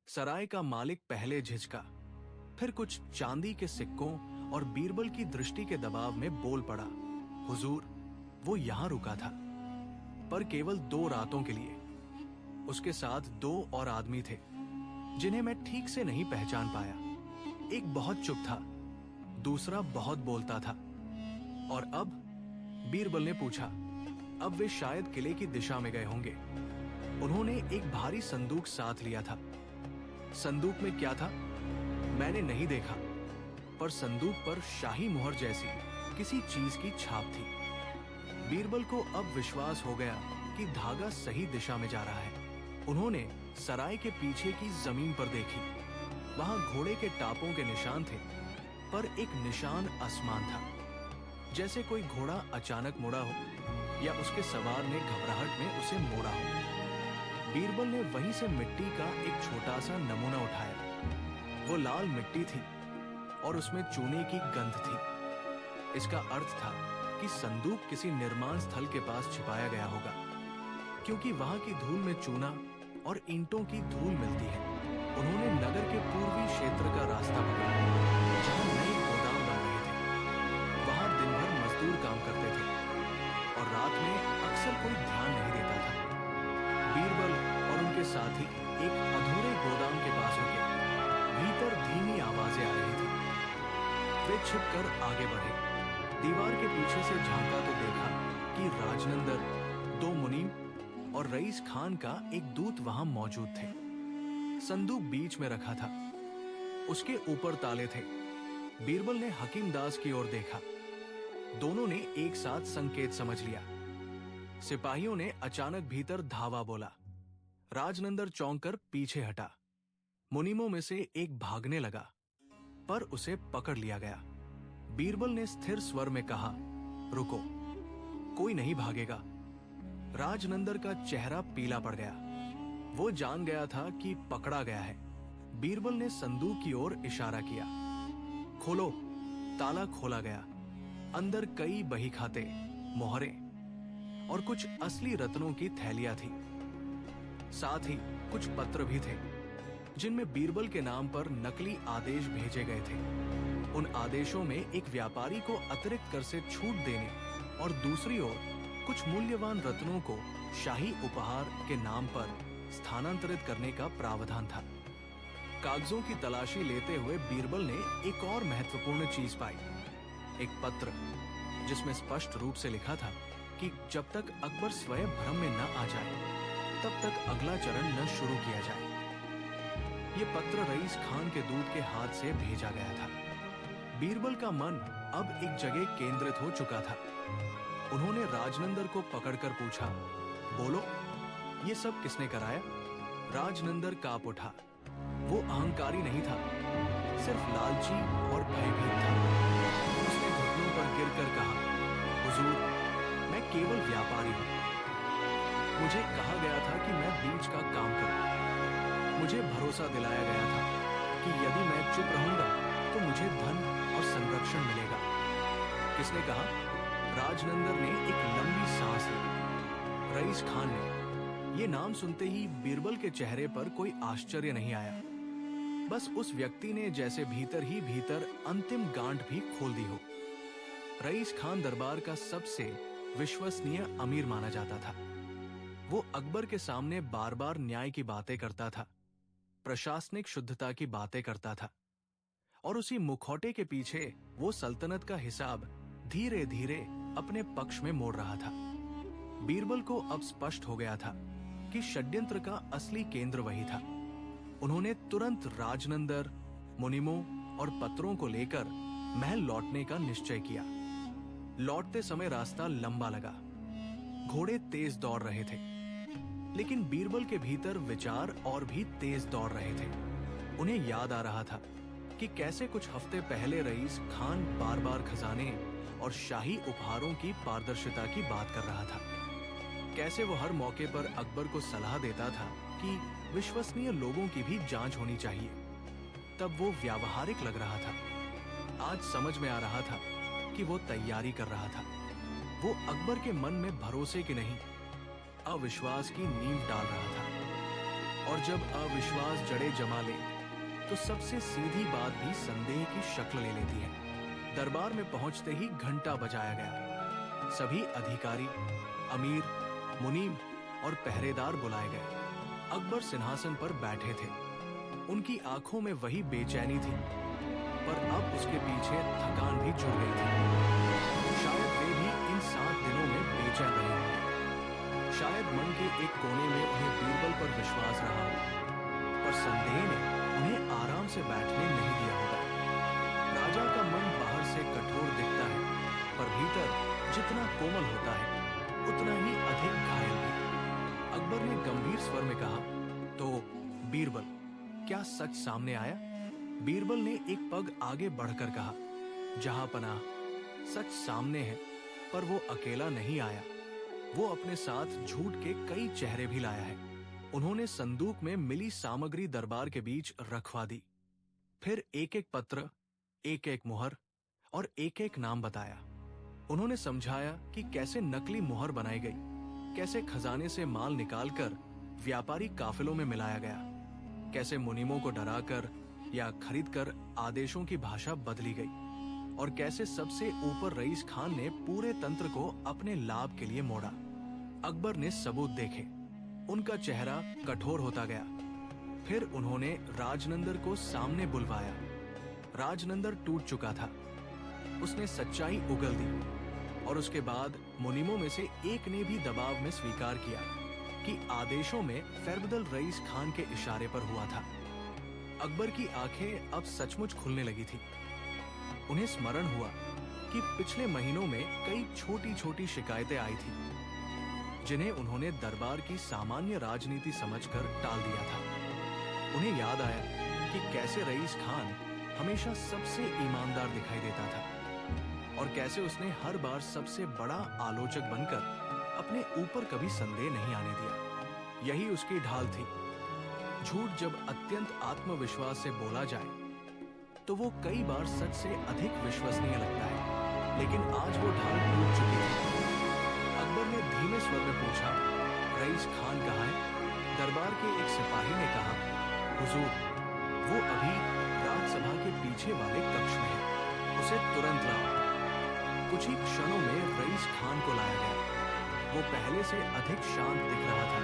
सराय का मालिक पहले झिझका, फिर कुछ चांदी के सिक्कों और बीरबल की दृष्टि के दबाव में बोल पड़ा, हुजूर, वो यहां रुका था, पर केवल 2 रातों के लिए। उसके साथ 2 और आदमी थे जिन्हें मैं ठीक से नहीं पहचान पाया। एक बहुत चुप था, दूसरा बहुत बोलता था। और अब? बीरबल ने पूछा। अब वे शायद किले की दिशा में गए होंगे। उन्होंने एक भारी संदूक साथ लिया था। संदूक में क्या था मैंने नहीं देखा, पर संदूक पर शाही मुहर जैसी किसी चीज की छाप थी। बीरबल को अब विश्वास हो गया कि धागा सही दिशा में जा रहा है। उन्होंने सराय के पीछे की जमीन पर देखी। वहां घोड़े के टापों के निशान थे, पर एक निशान आसमान था, जैसे कोई घोड़ा अचानक मुड़ा हो या उसके सवार ने घबराहट में उसे मोड़ा हो। बीरबल ने वहीं से मिट्टी का एक छोटा सा नमूना उठाया। वो लाल मिट्टी थी और उसमें चूने की गंध थी। इसका अर्थ था कि संदूक किसी निर्माण स्थल के पास छिपाया गया होगा, क्योंकि वहां की धूल में चूना और ईंटों की धूल मिलती है। उन्होंने नगर के पूर्वी क्षेत्र का रास्ता पकड़ा, जहां नए गोदाम बन रहे थे। वहां दिन भर मजदूर काम करते थे और रात में अक्सर कोई ध्यान नहीं देता था। बीरबल और उनके साथी एक अधूरे गोदाम के पास रुके। भीतर धीमी आवाजें आ रही थी। वे छिपकर आगे बढ़े। दीवार के पीछे से झांका तो देखा कि राजनंदर, 2 मुनीम और रईस खान का एक दूत वहां मौजूद थे। संदूक बीच में रखा था, उसके ऊपर ताले थे। बीरबल ने हकीम दास की ओर देखा। दोनों ने एक साथ संकेत समझ लिया। सिपाहियों ने अचानक भीतर धावा बोला। राजनंदर चौंक कर पीछे हटा। मुनीमों में से एक भागने लगा, पर उसे पकड़ लिया गया। बीरबल ने स्थिर स्वर में कहा, रुको, कोई नहीं भागेगा। राजनंदर का चेहरा पीला पड़ गया। वो जान गया था कि पकड़ा गया है। बीरबल ने संदूक की ओर इशारा किया। खोलो। ताला खोला गया। अंदर कई बही खाते, मोहरें और कुछ असली रत्नों की थैलियां थी। साथ ही कुछ पत्र भी थे, जिनमें बीरबल के नाम पर नकली आदेश भेजे गए थे। उन आदेशों में एक व्यापारी को अतिरिक्त कर से छूट देने और दूसरी ओर कुछ मूल्यवान रत्नों को शाही उपहार के नाम पर स्थानांतरित करने का प्रावधान था। कागजों की तलाशी लेते हुए बीरबल ने एक और महत्वपूर्ण चीज पाई। एक पत्र जिसमें स्पष्ट रूप से लिखा था कि जब तक अकबर स्वयं भ्रम में न आ जाए, तब तक अगला चरण न शुरू किया जाए। यह पत्र रईस खान के दूत के हाथ से भेजा गया था। बीरबल का मन अब एक जगह केंद्रित हो चुका था। उन्होंने राजनंदर को पकड़कर पूछा, बोलो, ये सब किसने कराया? राजनंदर कांप उठा। वो अहंकारी नहीं था, सिर्फ लालची और भयभीत था। उसने घुटनों पर गिरकर कहा, हुजूर, मैं केवल व्यापारी हूं। मुझे कहा गया था कि मैं बीज का काम करूं। मुझे भरोसा दिलाया गया था कि यदि मैं चुप रहूंगा तो मुझे धन और संरक्षण मिलेगा। किसने कहा? राजनंदर ने एक लंबी सांस ली। रईस खान ने। ये नाम सुनते ही बीरबल के चेहरे पर कोई आश्चर्य नहीं आया। बस उस व्यक्ति ने जैसे भीतर ही भीतर अंतिम गांठ भी खोल दी हो। रईस खान दरबार का सबसे विश्वसनीय अमीर माना जाता था। वो अकबर के सामने बार बार न्याय की बातें करता था, प्रशासनिक शुद्धता की बातें करता था, और उसी मुखौटे के पीछे वो सल्तनत का हिसाब धीरे धीरे अपने पक्ष में मोड़ रहा था। बीरबल को अब स्पष्ट हो गया था कि षड्यंत्र का असली केंद्र वही था। उन्होंने तुरंत राजनंदर, मुनीमों और पत्रों को लेकर महल लौटने का निश्चय किया। लौटते समय रास्ता लंबा लगा। घोड़े तेज दौड़ रहे थे, लेकिन बीरबल के भीतर विचार और भी तेज दौड़ रहे थे। उन्हें याद आ रहा था कि कैसे कुछ हफ्ते पहले रईस खान बार बार खजाने और शाही उपहारों की पारदर्शिता की बात कर रहा था। कैसे वो हर मौके पर अकबर को सलाह देता था कि विश्वसनीय लोगों की भी जांच होनी चाहिए। तब वो व्यावहारिक लग रहा था। आज समझ में आ रहा था कि वो तैयारी कर रहा था। वो अकबर के मन में भरोसे की नहीं, अविश्वास की नींव डाल रहा था। और जब अविश्वास जड़े जमा ले, तो सबसे सीधी बात भी संदेह की शक्ल ले लेती है। दरबार में पहुंचते ही घंटा बजाया गया। सभी अधिकारी, अमीर, मुनीम और पहरेदार बुलाए गए। अकबर सिंहासन पर बैठे थे। उनकी आंखों में वही बेचैनी थी, पर अब उसके पीछे थकान भी जुड़ गई थी। शायद वे भी इन 7 दिनों में बेचैन रहे होंगे। शायद मन के एक कोने में उन्हें बीरबल पर विश्वास रहा हो, पर संदेह ने उन्हें आराम से बैठने नहीं दिया होगा। राजा का मन बाहर से कठोर दिखता है, पर भीतर जितना कोमल होता है, सच सामने आया? बीरबल ने एक पग आगे बढ़कर कहा, जहांपनाह, सच सामने है, पर वो अकेला नहीं आया। वो अपने साथ झूठ के कई चेहरे भी लाया है। उन्होंने संदूक में मिली सामग्री दरबार के बीच रखवा दी। फिर एक एक पत्र, एक एक मुहर और एक एक नाम बताया। उन्होंने समझाया कि कैसे नकली मुहर बनाई गई, कैसे खजाने से माल निकालकर व्यापारी काफिलों में मिलाया गया, कैसे मुनीमों को डराकर या खरीदकर आदेशों की भाषा बदली गई, और कैसे सबसे ऊपर रईस खान ने पूरे तंत्र को अपने लाभ के लिए मोड़ा। अकबर ने सबूत देखे। उनका चेहरा कठोर होता गया। फिर उन्होंने राजनंदर को सामने बुलवाया। राजनंदर टूट चुका था। उसने सच्चाई उगल दी और उसके बाद मुनीमों में से एक ने भी दबाव में स्वीकार किया कि आदेशों में फेरबदल रईस खान के इशारे पर हुआ था। अकबर की आंखें अब सचमुच खुलने लगी थी। उन्हें स्मरण हुआ कि पिछले महीनों में कई छोटी छोटी शिकायतें आई थी, जिन्हें उन्होंने दरबार की सामान्य राजनीति समझकर टाल दिया था। उन्हें याद आया कि कैसे रईस खान हमेशा सबसे ईमानदार दिखाई देता था और कैसे उसने हर बार सबसे बड़ा आलोचक बनकर अपने ऊपर कभी संदेह नहीं आने दिया। यही उसकी ढाल थी। झूठ जब अत्यंत आत्मविश्वास से बोला जाए तो वो कई बार सच से अधिक विश्वसनीय लगता है, लेकिन आज वो ढाल टूट चुकी थी। अकबर ने धीमे स्वर में पूछा, रईस खान कहाँ है? दरबार के एक सिपाही ने कहा, हुजूर, वो अभी राजसभा के पीछे वाले कक्ष में है, उसे तुरंत लाओ। कुछ ही क्षणों में रईस खान को लाया गया। वो पहले से अधिक शांत दिख रहा था,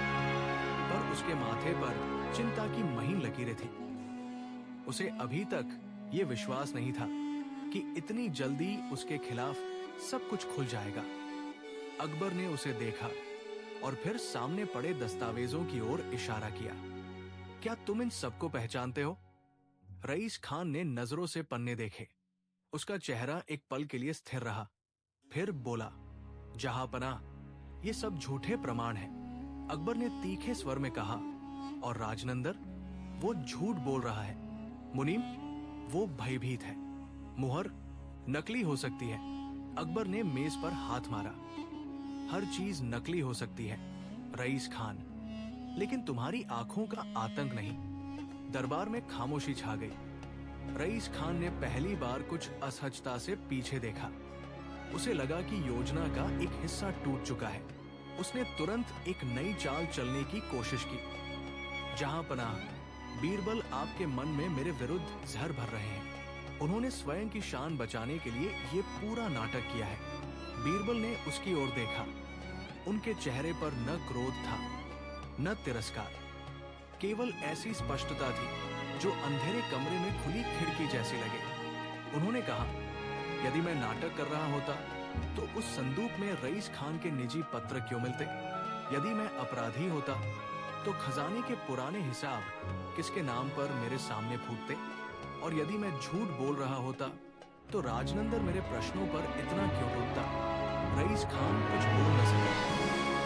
पर उसके माथे पर चिंता की महीन लकीरें थी। उसे अभी तक ये विश्वास नहीं था कि इतनी जल्दी उसके खिलाफ सब कुछ खुल जाएगा। अकबर ने उसे देखा और फिर सामने पड़े दस्तावेजों की ओर इशारा किया। क्या तुम इन सबको पहचानते हो? रईस खान ने नजरों से पन्ने देखे। उसका चेहरा एक पल के लिए स्थिर रहा। फिर बोला, जहांपनाह, ये सब झूठे प्रमाण हैं। अकबर ने तीखे स्वर में कहा, और राजनंदर, वो झूठ बोल रहा है। मुनीम, वो भयभीत है। मुहर नकली हो सकती है। अकबर ने मेज पर हाथ मारा। हर चीज नकली हो सकती है, रईस खान, लेकिन तुम्हारी आंखों का आतंक नहीं। दरबार में खामोशी छा गई। रईस खान ने पहली बार कुछ असहजता से पीछे देखा। उसे लगा कि योजना का एक हिस्सा टूट चुका है। उसने तुरंत एक नई चाल चलने की कोशिश की। जहांपनाह, बीरबल आपके मन में मेरे विरुद्ध जहर भर रहे हैं। उन्होंने स्वयं की शान बचाने के लिए ये पूरा नाटक किया है। बीरबल ने उसकी ओर देखा। उनके चेहरे पर न क्रोध था, न तिरस्कार, केवल ऐसी स्पष्टता थी जो अंधेरे कमरे में खुली खिड़की जैसी लगे। उन्होंने कहा, यदि मैं नाटक कर रहा होता तो उस संदूक में रईस खान के निजी पत्र क्यों मिलते? यदि मैं अपराधी होता तो खजाने के पुराने हिसाब किसके नाम पर मेरे सामने फूटते? और यदि मैं झूठ बोल रहा होता तो राजनंदर मेरे प्रश्नों पर इतना क्यों टूटता? रईस खान कुछ बोल न सका।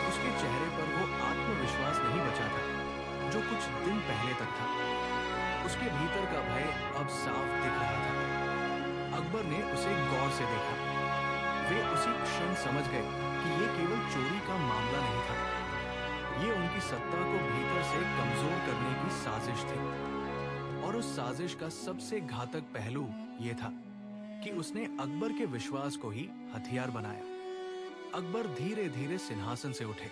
उसके चेहरे पर वो आत्मविश्वास नहीं बचा था जो कुछ दिन पहले तक था। उसके भीतर का भय अब साफ दिख रहा था। अकबर ने उसे गौर से देखा। वे उसी क्षण समझ गए कि ये केवल चोरी का मामला नहीं था। ये उनकी सत्ता को भीतर से कमजोर करने की साजिश थी। और उस साजिश का सबसे घातक पहलू ये था कि उसने अकबर के विश्वास को ही हथियार बनाया। अकबर धीरे धीरे सिंहासन से उठे।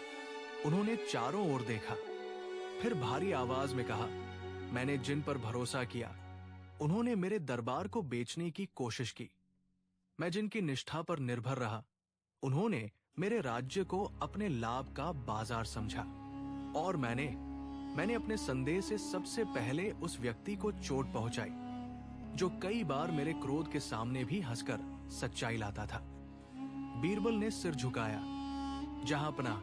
उन्होंने चारों ओर देखा, फिर भारी आवाज में कहा, मैंने जिन पर भरोसा किया उन्होंने मेरे दरबार को बेचने की कोशिश की। मैं जिनकी निष्ठा पर निर्भर रहा उन्होंने मेरे राज्य को अपने लाभ का बाजार समझा। और मैंने अपने संदेह से सबसे पहले उस व्यक्ति को चोट पहुंचाई जो कई बार मेरे क्रोध के सामने भी हंसकर सच्चाई लाता था। बीरबल ने सिर झुकाया। जहांपनाह,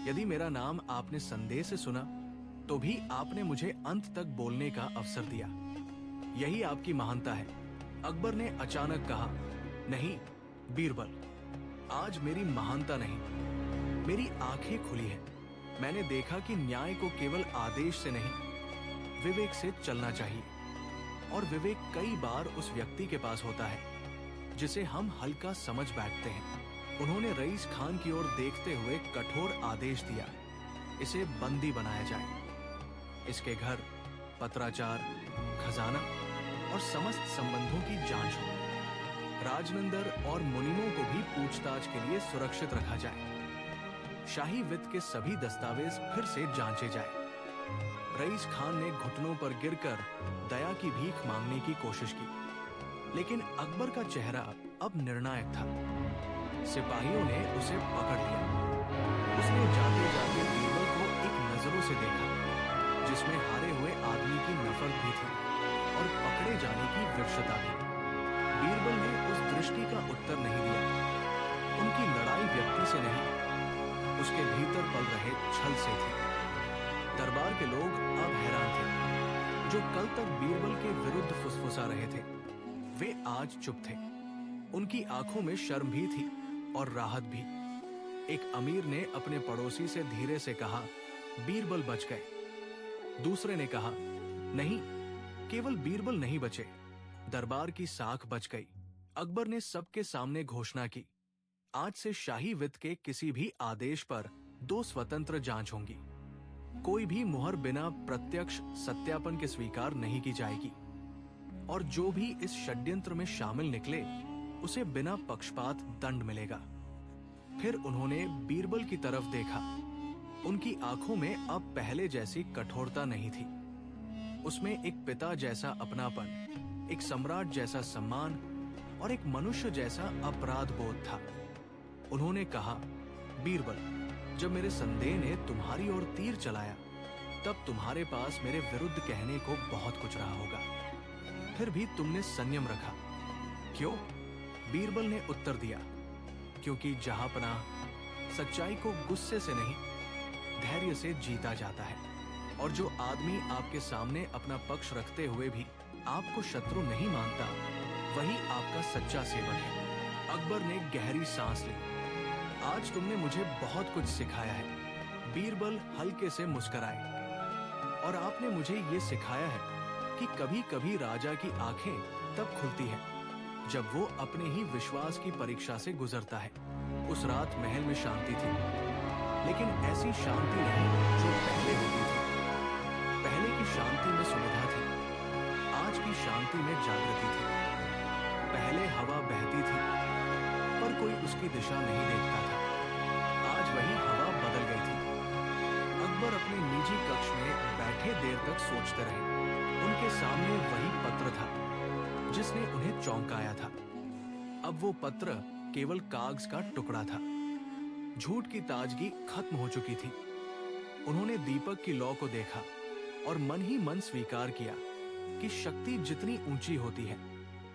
यदि मेरा नाम आपने संदेह से सुना तो भी आपने मुझे अंत तक बोलने का अवसर दिया। यही आपकी महानता है। अकबर ने अचानक कहा, नहीं बीरबल, आज मेरी महानता नहीं, मेरी आंखें खुली हैं। मैंने देखा कि न्याय को केवल आदेश से नहीं, विवेक से चलना चाहिए। और विवेक कई बार उस व्यक्ति के पास होता है जिसे हम हल्का समझ बैठते हैं। उन्होंने रईस खान की ओर देखते हुए कठोर आदेश दिया, इसे बंदी बनाया जाए। इसके घर, पत्राचार, खजाना और समस्त संबंधों की जांच हो। राजनंदर और मुनिमों को भी पूछताछ के लिए सुरक्षित रखा जाए। शाही वित्त के सभी दस्तावेज फिर से जांचे जाए। रईस खान ने घुटनों पर गिरकर दया की भीख मांगने की कोशिश की, लेकिन अकबर का चेहरा अब निर्णायक था। सिपाहियों ने उसे पकड़ लिया। उसने जाते जाते बीरबल को एक नजरों से देखा, जिसमें हारे हुए आदमी की नफरत भी थी और पकड़े जाने की विवशता भी। बीरबल ने उस दृष्टि का उत्तर नहीं दिया। उनकी लड़ाई व्यक्ति से नहीं, उसके भीतर पल रहे छल से थी। दरबार के लोग अब हैरान थे। जो कल तक बीरबल के विरुद्ध फुसफुसा रहे थे, वे आज चुप थे। उनकी आंखों में शर्म भी थी और राहत भी। एक अमीर ने अपने पड़ोसी से धीरे से कहा, बीरबल बच गए। दूसरे ने कहा, नहीं, केवल बीरबल नहीं बचे, दरबार की साख बच गई। अकबर ने सबके सामने घोषणा की, आज से शाही वित्त के किसी भी आदेश पर 2 स्वतंत्र जांच होंगी। कोई भी मुहर बिना प्रत्यक्ष सत्यापन के स्वीकार नहीं की जाएगी, और जो भी इस षड्यंत्र में शामिल निकले उसे बिना पक्षपात दंड मिलेगा। फिर उन्होंने बीरबल की तरफ देखा। उनकी आंखों में अब पहले जैसी कठोरता नहीं थी। उसमें एक पिता जैसा अपनापन, एक सम्राट जैसा सम्मान और एक मनुष्य जैसा अपराध बोध था। उन्होंने कहा, बीरबल, जब मेरे संदेह ने तुम्हारी ओर तीर चलाया, तब तुम्हारे पास मेरे विरुद्ध कहने को बहुत कुछ रहा होगा। फिर भी तुमने संयम रखा। क्यों? बीरबल ने उत्तर दिया, क्योंकि जहांपनाह सच्चाई को गुस्से से नहीं, धैर्य से जीता जाता है। और जो आदमी आपके सामने अपना पक्ष रखते हुए भी आपको शत्रु नहीं मानता, वही आपका सच्चा सेवक है। अकबर ने गहरी सांस ली। आज तुमने मुझे बहुत कुछ सिखाया है। बीरबल हल्के से मुस्कुराए। और आपने मुझे ये सिखाया है कि कभी-कभी राजा की आंखें तब खुलती हैं जब वो अपने ही विश्वास की परीक्षा से गुजरता है। उस रात महल में शांति थी, लेकिन ऐसी शांति नहीं जो पहले होती थी। पहले की शांति में सुविधा थी, आज की शांति में जागृति थी। पहले हवा बहती थी, पर कोई उसकी दिशा नहीं देखता था। आज वही हवा बदल गई थी। अकबर अपने निजी कक्ष में बैठे देर तक सोचते रहे। उनके सामने वही पत्र था जिसने उन्हें चौंकाया था। अब वो पत्र केवल कागज का टुकड़ा था। झूठ की ताजगी खत्म हो चुकी थी। उन्होंने दीपक की लौ को देखा और मन ही मन स्वीकार किया कि शक्ति जितनी ऊंची होती है,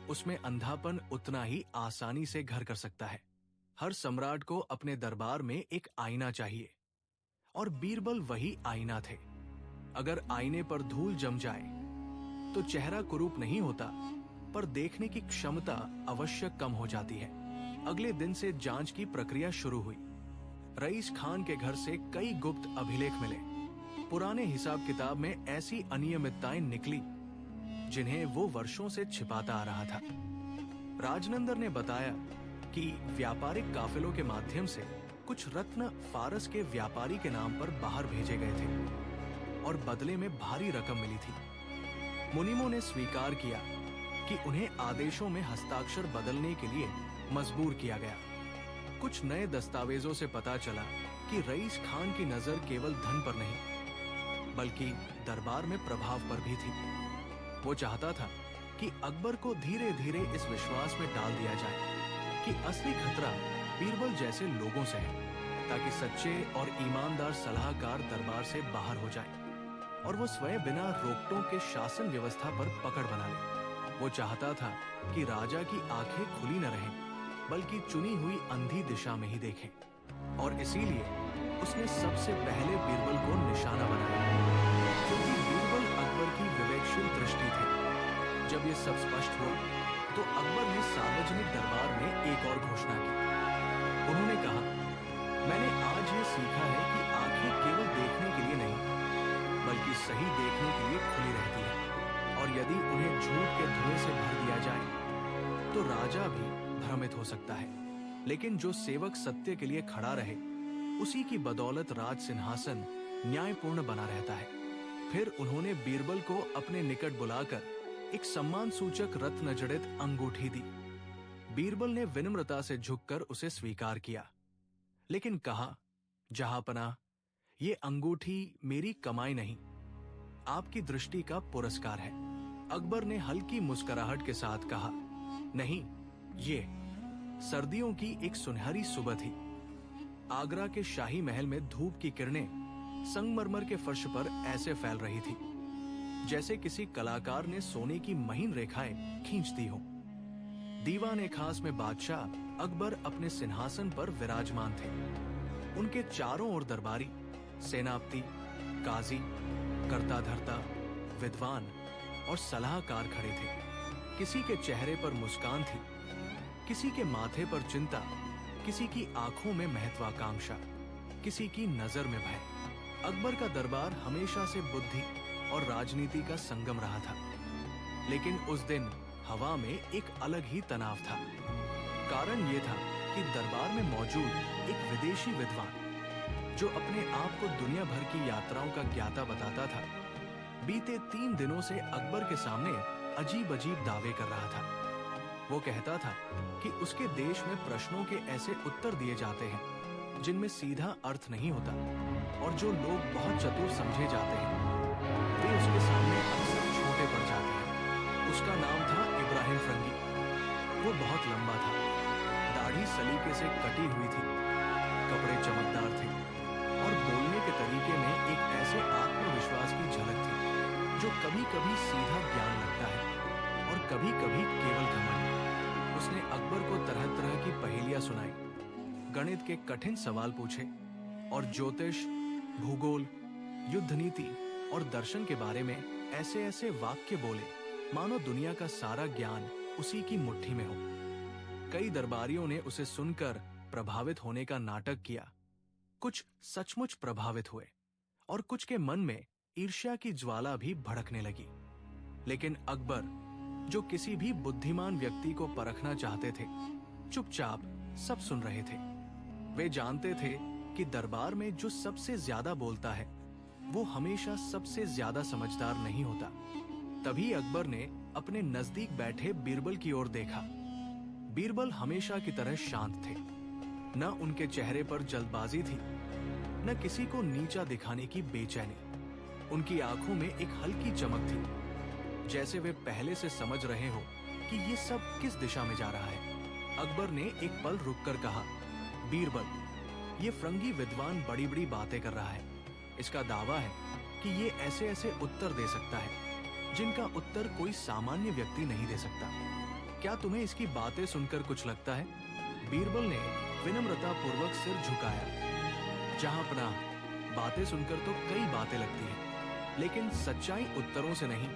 उसमें अंधापन उतना ही आसानी से घर कर सकता है। हर सम्राट को अपने दरबार में एक आईना चाहिए, और बीरबल वही आईना थे। अगर आईने पर धूल जम जाए तो चेहरा कुरूप नहीं होता, पर देखने की क्षमता अवश्य कम हो जाती है। अगले दिन से जांच की प्रक्रिया शुरू हुई। रईस खान के घर से कई गुप्त अभिलेख मिले। पुराने हिसाब किताब में ऐसी अनियमितताएं निकली जिन्हें वो वर्षों से छिपाता आ रहा था। राजनंदर ने बताया कि व्यापारिक काफिलों के माध्यम से कुछ रत्न फारस के व्यापारी के नाम पर बाहर भेजे गए थे और बदले में भारी रकम मिली थी। मुनिमों ने स्वीकार किया कि उन्हें आदेशों में हस्ताक्षर बदलने के लिए मजबूर किया गया। कुछ नए दस्तावेजों से पता चला कि रईस खान की नजर केवल धन पर नहीं, बल्कि दरबार में प्रभाव पर भी थी। वो चाहता था कि अकबर को धीरे धीरे इस विश्वास में डाल दिया जाए कि असली खतरा बीरबल जैसे लोगों से है, ताकि सच्चे और ईमानदार सलाहकार दरबार से बाहर हो जाए और वो स्वयं बिना रोकटों के शासन व्यवस्था पर पकड़ बना ले। वो चाहता था कि राजा की आंखें खुली न रहें, बल्कि चुनी हुई अंधी दिशा में ही देखें, और इसीलिए उसने सबसे पहले बीरबल को निशाना बनाया, क्योंकि बीरबल अकबर की विवेकशील दृष्टि थे। जब ये सब स्पष्ट हुआ तो अकबर ने सार्वजनिक दरबार में एक और घोषणा की। उन्होंने कहा, मैंने आज ये सीखा है कि आंखें केवल देखने के लिए नहीं, बल्कि सही देखने के लिए खुली रहती है, और यदि उन्हें झूठ के धुएं से भर दिया जाए तो राजा भी भ्रमित हो सकता है। लेकिन जो सेवक सत्य के लिए खड़ा रहे, उसी की बदौलत राज सिंहासन न्यायपूर्ण बना रहता है। फिर उन्होंने बीरबल को अपने निकट बुलाकर एक सम्मान सूचक रत्न जड़ित अंगूठी दी। बीरबल ने विनम्रता से झुककर उसे स्वीकार किया, लेकिन कहा, जहांपनाह, ये अंगूठी मेरी कमाई नहीं, आपकी दृष्टि का पुरस्कार है। अकबर ने हल्की मुस्कुराहट के साथ कहा, नहीं, ये सर्दियों की एक सुनहरी सुबह थी। आगरा के शाही महल में धूप की किरणें संगमरमर के फर्श पर ऐसे फैल रही थी जैसे किसी कलाकार ने सोने की महीन रेखाएं खींच दी हो। दीवान खास में बादशाह अकबर अपने सिंहासन पर विराजमान थे। उनके चारों ओर दरबारी, सेनापति, काजी, कर्ता धर्ता, विद्वान और सलाहकार खड़े थे। किसी के चेहरे पर मुस्कान थी, किसी के माथे पर चिंता, किसी की आंखों में महत्वाकांक्षा, किसी की नजर में भय। अकबर का दरबार हमेशा से बुद्धि और राजनीति का संगम रहा था, लेकिन उस दिन हवा में एक अलग ही तनाव था। कारण यह था कि दरबार में मौजूद एक विदेशी विद्वान, जो अपने आप को दुनिया भर की यात्राओं का ज्ञाता बताता था, बीते 3 दिनों से अकबर के सामने अजीब अजीब दावे कर रहा था। वो कहता था कि उसके देश में प्रश्नों के ऐसे उत्तर दिए जाते हैं जिनमें सीधा अर्थ नहीं होता, और जो लोग बहुत चतुर समझे जाते हैं वे उसके सामने अक्सर छोटे पड़ जाते हैं। उसका नाम था इब्राहिम फ्रंगी। वो बहुत लंबा था, दाढ़ी सलीके से कटी हुई थी, कपड़े चमकदार थे, और बोलने के तरीके में एक ऐसे आत्मविश्वास की झलक थी जो कभी कभी सीधा ज्ञान लगता है और कभी कभी केवल घमंड। उसने अकबर को तरह तरह की पहेलियां सुनाई, गणित के कठिन सवाल पूछे, और ज्योतिष, भूगोल, युद्ध नीति और दर्शन के बारे में ऐसे ऐसे वाक्य बोले मानो दुनिया का सारा ज्ञान उसी की मुट्ठी में हो। कई दरबारियों ने उसे सुनकर प्रभावित होने का नाटक किया। कुछ सचमुच प्रभावित हुए और कुछ के मन में ईर्ष्या की ज्वाला भी भड़कने लगी। लेकिन अकबर, जो किसी भी बुद्धिमान व्यक्ति को परखना चाहते थे, चुपचाप सब सुन रहे थे। वे जानते थे कि दरबार में जो सबसे ज्यादा बोलता है वो हमेशा सबसे ज्यादा समझदार नहीं होता। तभी अकबर ने अपने नजदीक बैठे बीरबल की ओर देखा। बीरबल हमेशा की तरह शांत थे। न उनके चेहरे पर जल्दबाजी थी, न किसी को नीचा दिखाने की बेचैनी। उनकी आंखों में एक हल्की चमक थी, जैसे वे पहले से समझ रहे हो कि ये सब किस दिशा में जा रहा है। अकबर ने एक पल रुककर कहा, बीरबल, ये फ्रंगी विद्वान बड़ी बड़ी बातें कर रहा है। इसका दावा है कि ये ऐसे ऐसे उत्तर दे सकता है जिनका उत्तर कोई सामान्य व्यक्ति नहीं दे सकता। क्या तुम्हें इसकी बातें सुनकर कुछ लगता है? बीरबल ने विनम्रता पूर्वक सिर झुकाया। जहांपनाह, बातें सुनकर तो कई बातें लगती हैं, लेकिन सच्चाई उत्तरों से नहीं,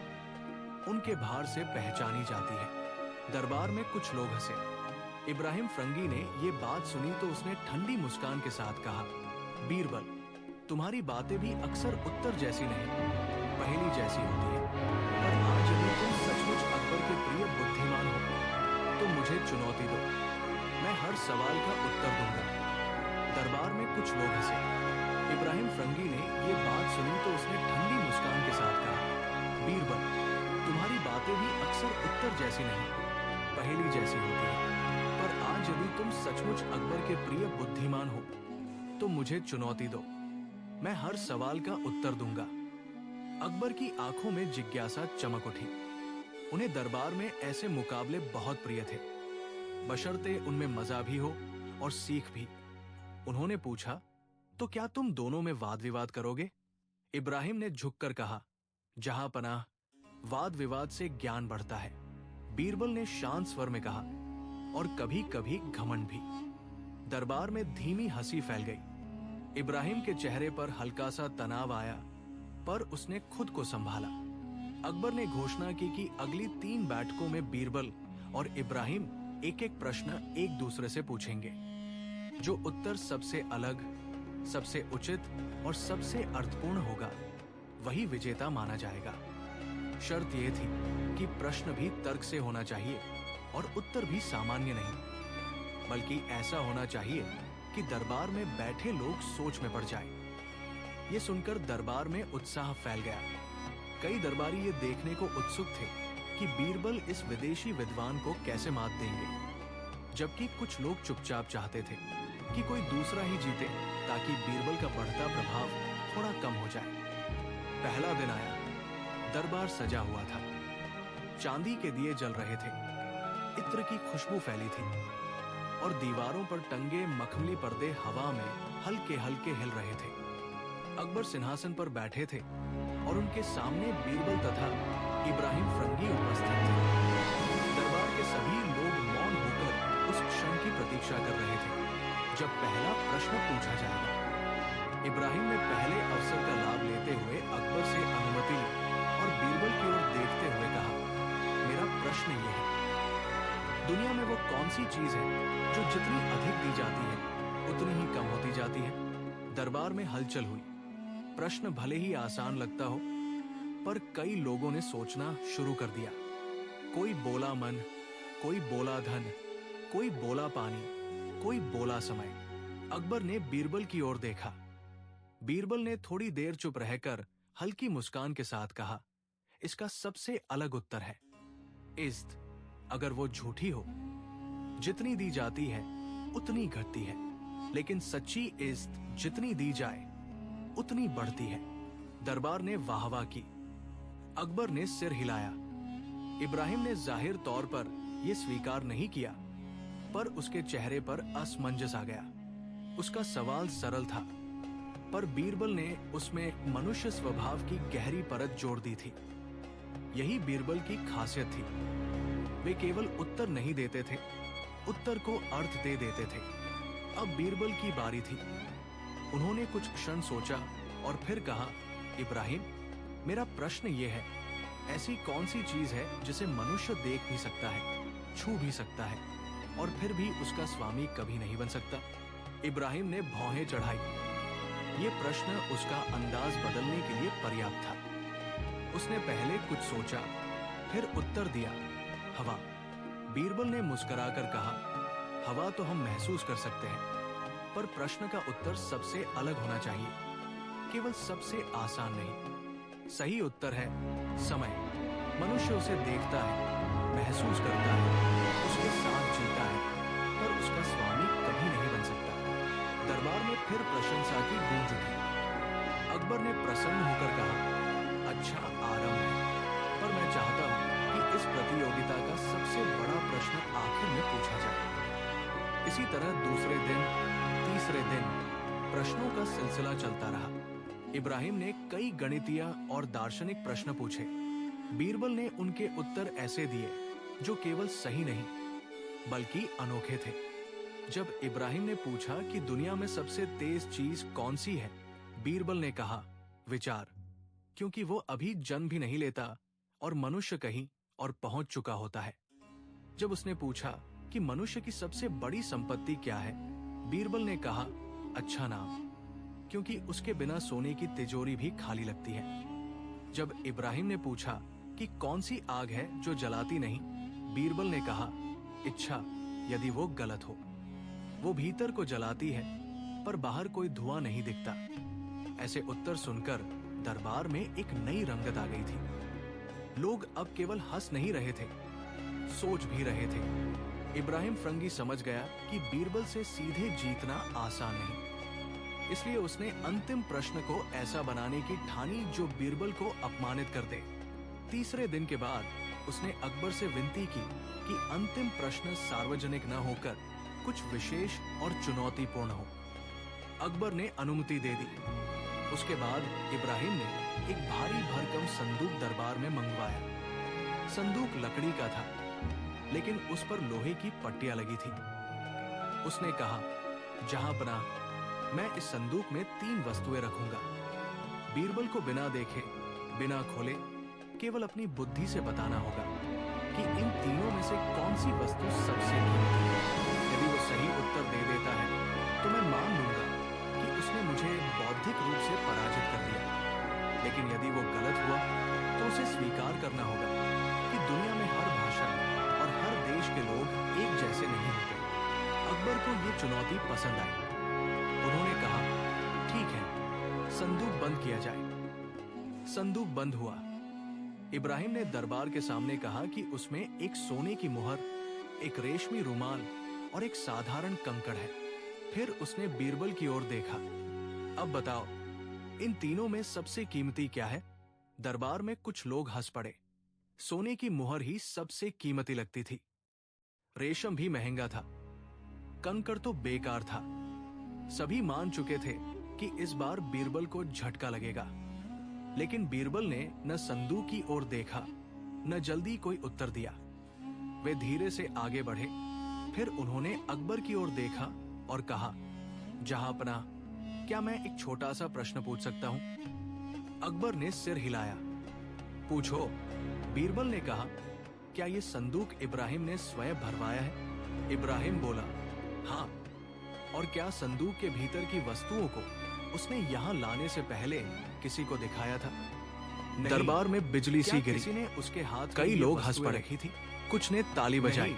उनके भार से पहचानी जाती है। दरबार में कुछ लोग हंसे। इब्राहिम फ्रंगी ने ये बात सुनी तो उसने ठंडी मुस्कान के साथ कहा, बीरबल, तुम्हारी बातें भी अक्सर उत्तर जैसी नहीं, पहेली जैसी होती है। पर आज यदि तुम सचमुच अकबर के प्रिय बुद्धिमान हो तो मुझे चुनौती दो, मैं हर सवाल का उत्तर दूंगा। दरबार में कुछ लोग हंसे। इब्राहिम फ्रंगी ने ये बात सुनी तो उसने ठंडी मुस्कान के साथ कहा, बीरबल, तुम्हारी बातें भी अक्सर उत्तर जैसी नहीं, पहेली जैसी होती है। पर आज यदि तुम सचमुच अकबर के प्रिय बुद्धिमान हो तो मुझे चुनौती दो, मैं हर सवाल का उत्तर दूंगा। अकबर की आंखों में जिज्ञासा चमक उठी। उन्हें दरबार में ऐसे मुकाबले बहुत प्रिय थे, बशर्ते उनमें मजा भी हो और सीख भी। उन्होंने पूछा, तो क्या तुम दोनों में वाद विवाद करोगे? इब्राहिम ने झुककर कहा, जहांपनाह, वाद विवाद से ज्ञान बढ़ता है। बीरबल ने शांत स्वर में कहा, और कभी कभी घमंड भी। दरबार में धीमी हंसी फैल गई। इब्राहिम के चेहरे पर हल्का सा तनाव आया, पर उसने खुद को संभाला। अकबर ने घोषणा की कि अगली 3 बैठकों में बीरबल और इब्राहिम एक एक प्रश्न एक दूसरे से पूछेंगे। जो उत्तर सबसे अलग, सबसे उचित और सबसे अर्थपूर्ण होगा वही विजेता माना जाएगा। शर्त यह थी कि प्रश्न भी तर्क से होना चाहिए और उत्तर भी सामान्य नहीं, बल्कि ऐसा होना चाहिए कि दरबार में बैठे लोग सोच में पड़ जाएं। ये सुनकर दरबार में उत्साह फैल गया। कई दरबारी ये देखने को उत्सुक थे कि बीरबल इस विदेशी विद्वान को कैसे मात देंगे, जबकि कुछ लोग चुपचाप चाहते थे कि कोई दूसरा ही जीते ताकि बीरबल का बढ़ता प्रभाव थोड़ा कम हो जाए। पहला दिन आया। दरबार सजा हुआ था। चांदी के दिए जल रहे थे, इत्र की खुशबू फैली थी और दीवारों पर टंगे मखमली पर्दे हवा में हल्के हल्के हिल रहे थे। अकबर सिंहासन पर बैठे थे और उनके सामने बीरबल तथा इब्राहिम फरंगी उपस्थित थे। दरबार के सभी लोग मौन होकर उस क्षण की प्रतीक्षा कर रहे थे जब पहला प्रश्न पूछा जाएगा। इब्राहिम ने पहले अवसर का लाभ लेते हुए अकबर से अनुमति ली और बीरबल की ओर देखते हुए कहा, मेरा प्रश्न ये है, दुनिया में वो कौन सी चीज है जो जितनी अधिक दी जाती है उतनी ही कम होती जाती है? दरबार में हलचल हुई। प्रश्न भले ही आसान लगता हो, पर कई लोगों ने सोचना शुरू कर दिया। कोई बोला मन, कोई बोला धन, कोई बोला पानी, कोई बोला समय। अकबर ने बीरबल की ओर देखा। बीरबल ने थोड़ी देर चुप रहकर हल्की मुस्कान के साथ कहा, इसका सबसे अलग उत्तर है इज्जत। अगर वो झूठी हो, जितनी दी जाती है उतनी घटती है, लेकिन सच्ची इज्जत जितनी दी जाए उतनी बढ़ती है। दरबार ने वाहवाह की। अकबर ने सिर हिलाया। इब्राहिम ने जाहिर तौर पर यह स्वीकार नहीं किया, पर उसके चेहरे पर असमंजस आ गया। उसका सवाल सरल था, पर बीरबल ने उसमें मनुष्य स्वभाव की गहरी परत जोड़ दी थी। यही बीरबल की खासियत थी। वे केवल उत्तर नहीं देते थे, उत्तर को अर्थ दे देते थे। अब बीरबल की बारी थी। उन्होंने कुछ क्षण सोचा और फिर कहा, इब्राहिम, मेरा प्रश्न ये है, ऐसी कौन सी चीज है जिसे मनुष्य देख भी सकता है, छू भी सकता है और फिर भी उसका स्वामी कभी नहीं बन सकता? इब्राहिम ने भौहें चढ़ाई। ये प्रश्न उसका अंदाज बदलने के लिए पर्याप्त था। उसने पहले कुछ सोचा, फिर उत्तर दिया, हवा। बीरबल ने मुस्कुराकर कहा, हवा तो हम महसूस कर सकते हैं, पर प्रश्न का उत्तर सबसे अलग होना चाहिए, केवल सबसे आसान नहीं। सही उत्तर है समय। मनुष्य उसे देखता है, महसूस करता है, उसके साथ जीता है, पर उसका स्वामी कभी नहीं बन सकता। दरबार में फिर प्रशंसा की गूंज उठी। अकबर ने प्रसन्न होकर कहा, अच्छा आरंभ है, पर मैं चाहता हूं कि इस प्रतियोगिता का सबसे बड़ा प्रश्न आखिर में पूछा जाए। इसी तरह दूसरे दिन, तीसरे दिन प्रश्नों का सिलसिला चलता रहा। इब्राहिम ने कई गणितीय और दार्शनिक प्रश्न पूछे। बीरबल ने उनके उत्तर ऐसे दिए जो केवल सही नहीं, बल्कि अनोखे थे। जब इब्राहिम ने पूछा कि दुनिया में सबसे तेज चीज कौन सी है, बीरबल ने कहा, विचार, क्योंकि वो अभी जन्म भी नहीं लेता और मनुष्य कहीं और पहुंच चुका होता है। जब उसने पूछा कि मनुष्य की सबसे बड़ी संपत्ति क्या है, बीरबल ने कहा, अच्छा नाम, क्योंकि उसके बिना सोने की तिजोरी भी खाली लगती है। जब इब्राहिम ने पूछा कि कौन सी आग है जो जलाती नहीं, बीरबल ने कहा, इच्छा, यदि वो गलत हो। वो भीतर को जलाती है, पर बाहर कोई धुआं नहीं दिखता। ऐसे उत्तर सुनकर दरबार में एक नई रंगत आ गई थी। लोग अब केवल हंस नहीं रहे थे, सोच भी रहे थे। इब्राहिम फरंगी समझ गया कि बीरबल से सीधे जीतना आसान नहीं, इसलिए उसने अंतिम प्रश्न को ऐसा बनाने की ठानी जो बीरबल को अपमानित कर दे। तीसरे दिन के बाद उसने अकबर से विनती की कि अंतिम प्रश्न सार्वजनिक न होकर कुछ विशेष और चुनौतीपूर्ण हो। अकबर ने अनुमति दे दी। उसके बाद इब्राहिम ने एक भारी भरकम संदूक दरबार में मंगवाया। संदूक लकड़ी का था, लेकिन उस पर लोहे की पट्टियां लगी थी। उसने कहा, जहांपनाह, मैं इस संदूक में 3 वस्तुएं रखूंगा। बीरबल को बिना देखे, बिना खोले, केवल अपनी बुद्धि से बताना होगा कि इन तीनों में से कौन सी वस्तु सबसे कीमती है। यदि वो सही उत्तर दे देता है तो मैं मान लूंगा कि उसने मुझे बौद्धिक रूप से पराजित कर दिया। लेकिन यदि वो गलत हुआ तो उसे स्वीकार करना होगा कि दुनिया में हर भाषा और हर देश के लोग एक जैसे नहीं होते। अकबर को ये चुनौती पसंद आई। उन्होंने कहा, ठीक है, संदूक बंद किया जाए। संदूक बंद हुआ। इब्राहिम ने दरबार के सामने कहा कि उसमें एक सोने की मुहर, एक रेशमी रुमाल और एक साधारण कंकड़ है। फिर उसने बीरबल की ओर देखा। अब बताओ, इन तीनों में सबसे कीमती क्या है? दरबार में कुछ लोग हंस पड़े। सोने की मुहर ही सबसे कीमती लगती थी। रेशम भी महंगा था। कंकड़ तो बेकार था। सभी मान चुके थे कि इस बार बीरबल को झटका लगेगा। लेकिन बीरबल ने न संदूक की ओर देखा, न जल्दी कोई उत्तर दिया। वे धीरे से आगे बढ़े। फिर उन्होंने अकबर की ओर देखा और कहा, जहांपना, क्या मैं एक छोटा सा प्रश्न पूछ सकता हूं? अकबर ने सिर हिलाया। पूछो। बीरबल ने कहा, क्या ये संदूक इब्राहिम ने स्वयं भरवाया है? इब्राहिम बोला, हाँ। और क्या संदूक के भीतर की वस्तुओं को उसने यहाँ लाने से पहले किसी को दिखाया था? दरबार में बिजली सी गिरी। किसी ने उसके हाथ कई लोग हंस पड़े थी। कुछ ने ताली बजाई।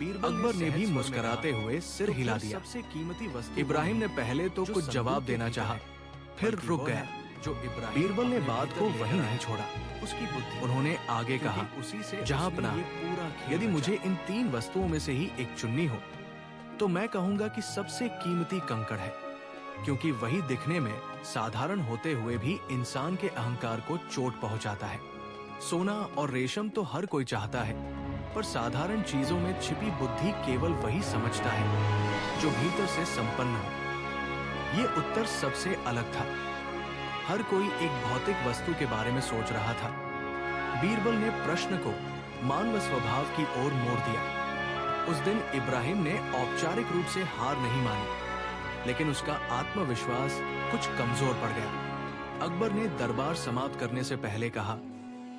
अकबर ने भी मुस्कुराते हुए सिर हिला दिया। सबसे कीमती वस्तु। इब्राहिम ने पहले तो कुछ जवाब देना चाहा, फिर रुक गया। जो बीरबल ने बात को वहीं नहीं छोड़ा। उसकी बुद्धि। उन्होंने आगे कहा, उसी से जहांपना, यदि मुझे इन तीन वस्तुओं में से ही एक चुननी हो तो मैं कहूंगा कि सबसे कीमती कंकड़ है, क्योंकि वही दिखने में साधारण होते हुए भी इंसान के अहंकार को चोट पहुंचाता है। सोना और रेशम तो हर कोई चाहता है, पर साधारण चीजों में छिपी बुद्धि केवल वही समझता है जो भीतर से संपन्न हो। ये उत्तर सबसे अलग था। हर कोई एक भौतिक वस्तु के बारे में सोच रहा था। बीरबल ने प्रश्न को मानव स्वभाव की ओर मोड़ दिया। उस दिन इब्राहिम ने औपचारिक रूप से हार नहीं मानी, लेकिन उसका आत्मविश्वास कुछ कमजोर पड़ गया। अकबर ने दरबार समाप्त करने से पहले कहा,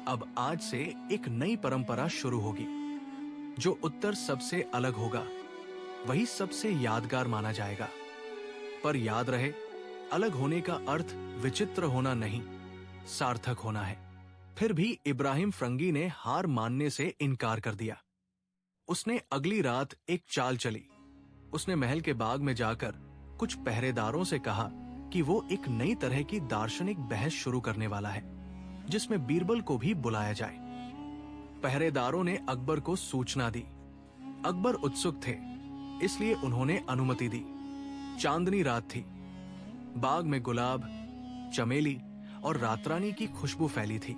अब आज से एक नई परंपरा शुरू होगी। जो उत्तर सबसे अलग होगा वही सबसे यादगार माना जाएगा। पर याद रहे, अलग होने का अर्थ विचित्र होना नहीं, सार्थक होना है। फिर भी इब्राहिम फरंगी ने हार मानने से इनकार कर दिया। उसने अगली रात एक चाल चली। उसने महल के बाग में जाकर कुछ पहरेदारों से कहा कि वो एक नई तरह की दार्शनिक बहस शुरू करने वाला है, जिसमें बीरबल को भी बुलाया जाए। पहरेदारों ने अकबर को सूचना दी। अकबर उत्सुक थे, इसलिए उन्होंने अनुमति दी। चांदनी रात थी। बाग में गुलाब, चमेली और रातरानी की खुशबू फैली थी।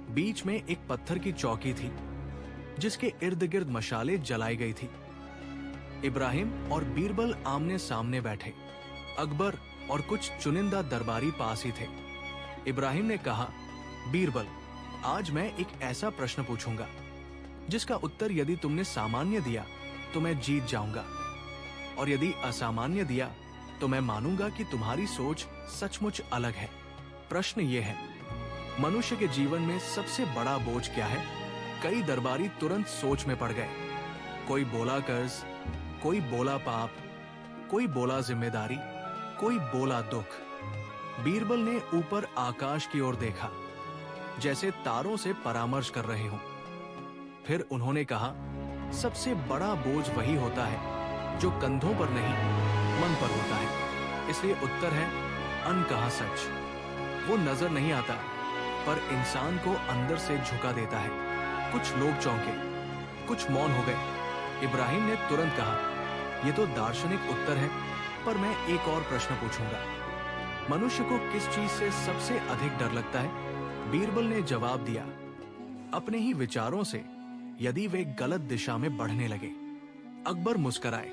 बीच में एक पत्थर की चौकी थी, जिसके इर्द गिर्द मशाले जलाई गई थी। इब्राहिम और बीरबल आमने सामने बैठे। अकबर और कुछ चुनिंदा दरबारी पास ही थे। इब्राहिम ने कहा, बीरबल, आज मैं एक ऐसा प्रश्न पूछूंगा जिसका उत्तर यदि तुमने सामान्य दिया तो मैं जीत जाऊंगा, और यदि असामान्य दिया तो मैं मानूंगा कि तुम्हारी सोच सचमुच अलग है। प्रश्न ये है, मनुष्य के जीवन में सबसे बड़ा बोझ क्या है? कई दरबारी तुरंत सोच में पड़ गए। कोई बोला कर्ज, कोई बोला पाप, कोई बोला जिम्मेदारी, कोई बोला दुख। बीरबल ने ऊपर आकाश की ओर देखा, जैसे तारों से परामर्श कर रहे हों। फिर उन्होंने कहा, सबसे बड़ा बोझ वही होता है जो कंधों पर नहीं, मन पर होता है। इसलिए उत्तर है, अनकहा सच। वो नजर नहीं आता, पर इंसान को अंदर से झुका देता है। कुछ लोग चौंके, कुछ मौन हो गए। इब्राहिम ने तुरंत कहा, यह तो दार्शनिक उत्तर है, पर मैं एक और प्रश्न पूछूंगा। मनुष्य को किस चीज से सबसे अधिक डर लगता है? बीरबल ने जवाब दिया, अपने ही विचारों से, यदि वे गलत दिशा में बढ़ने लगे। अकबर मुस्कुराए।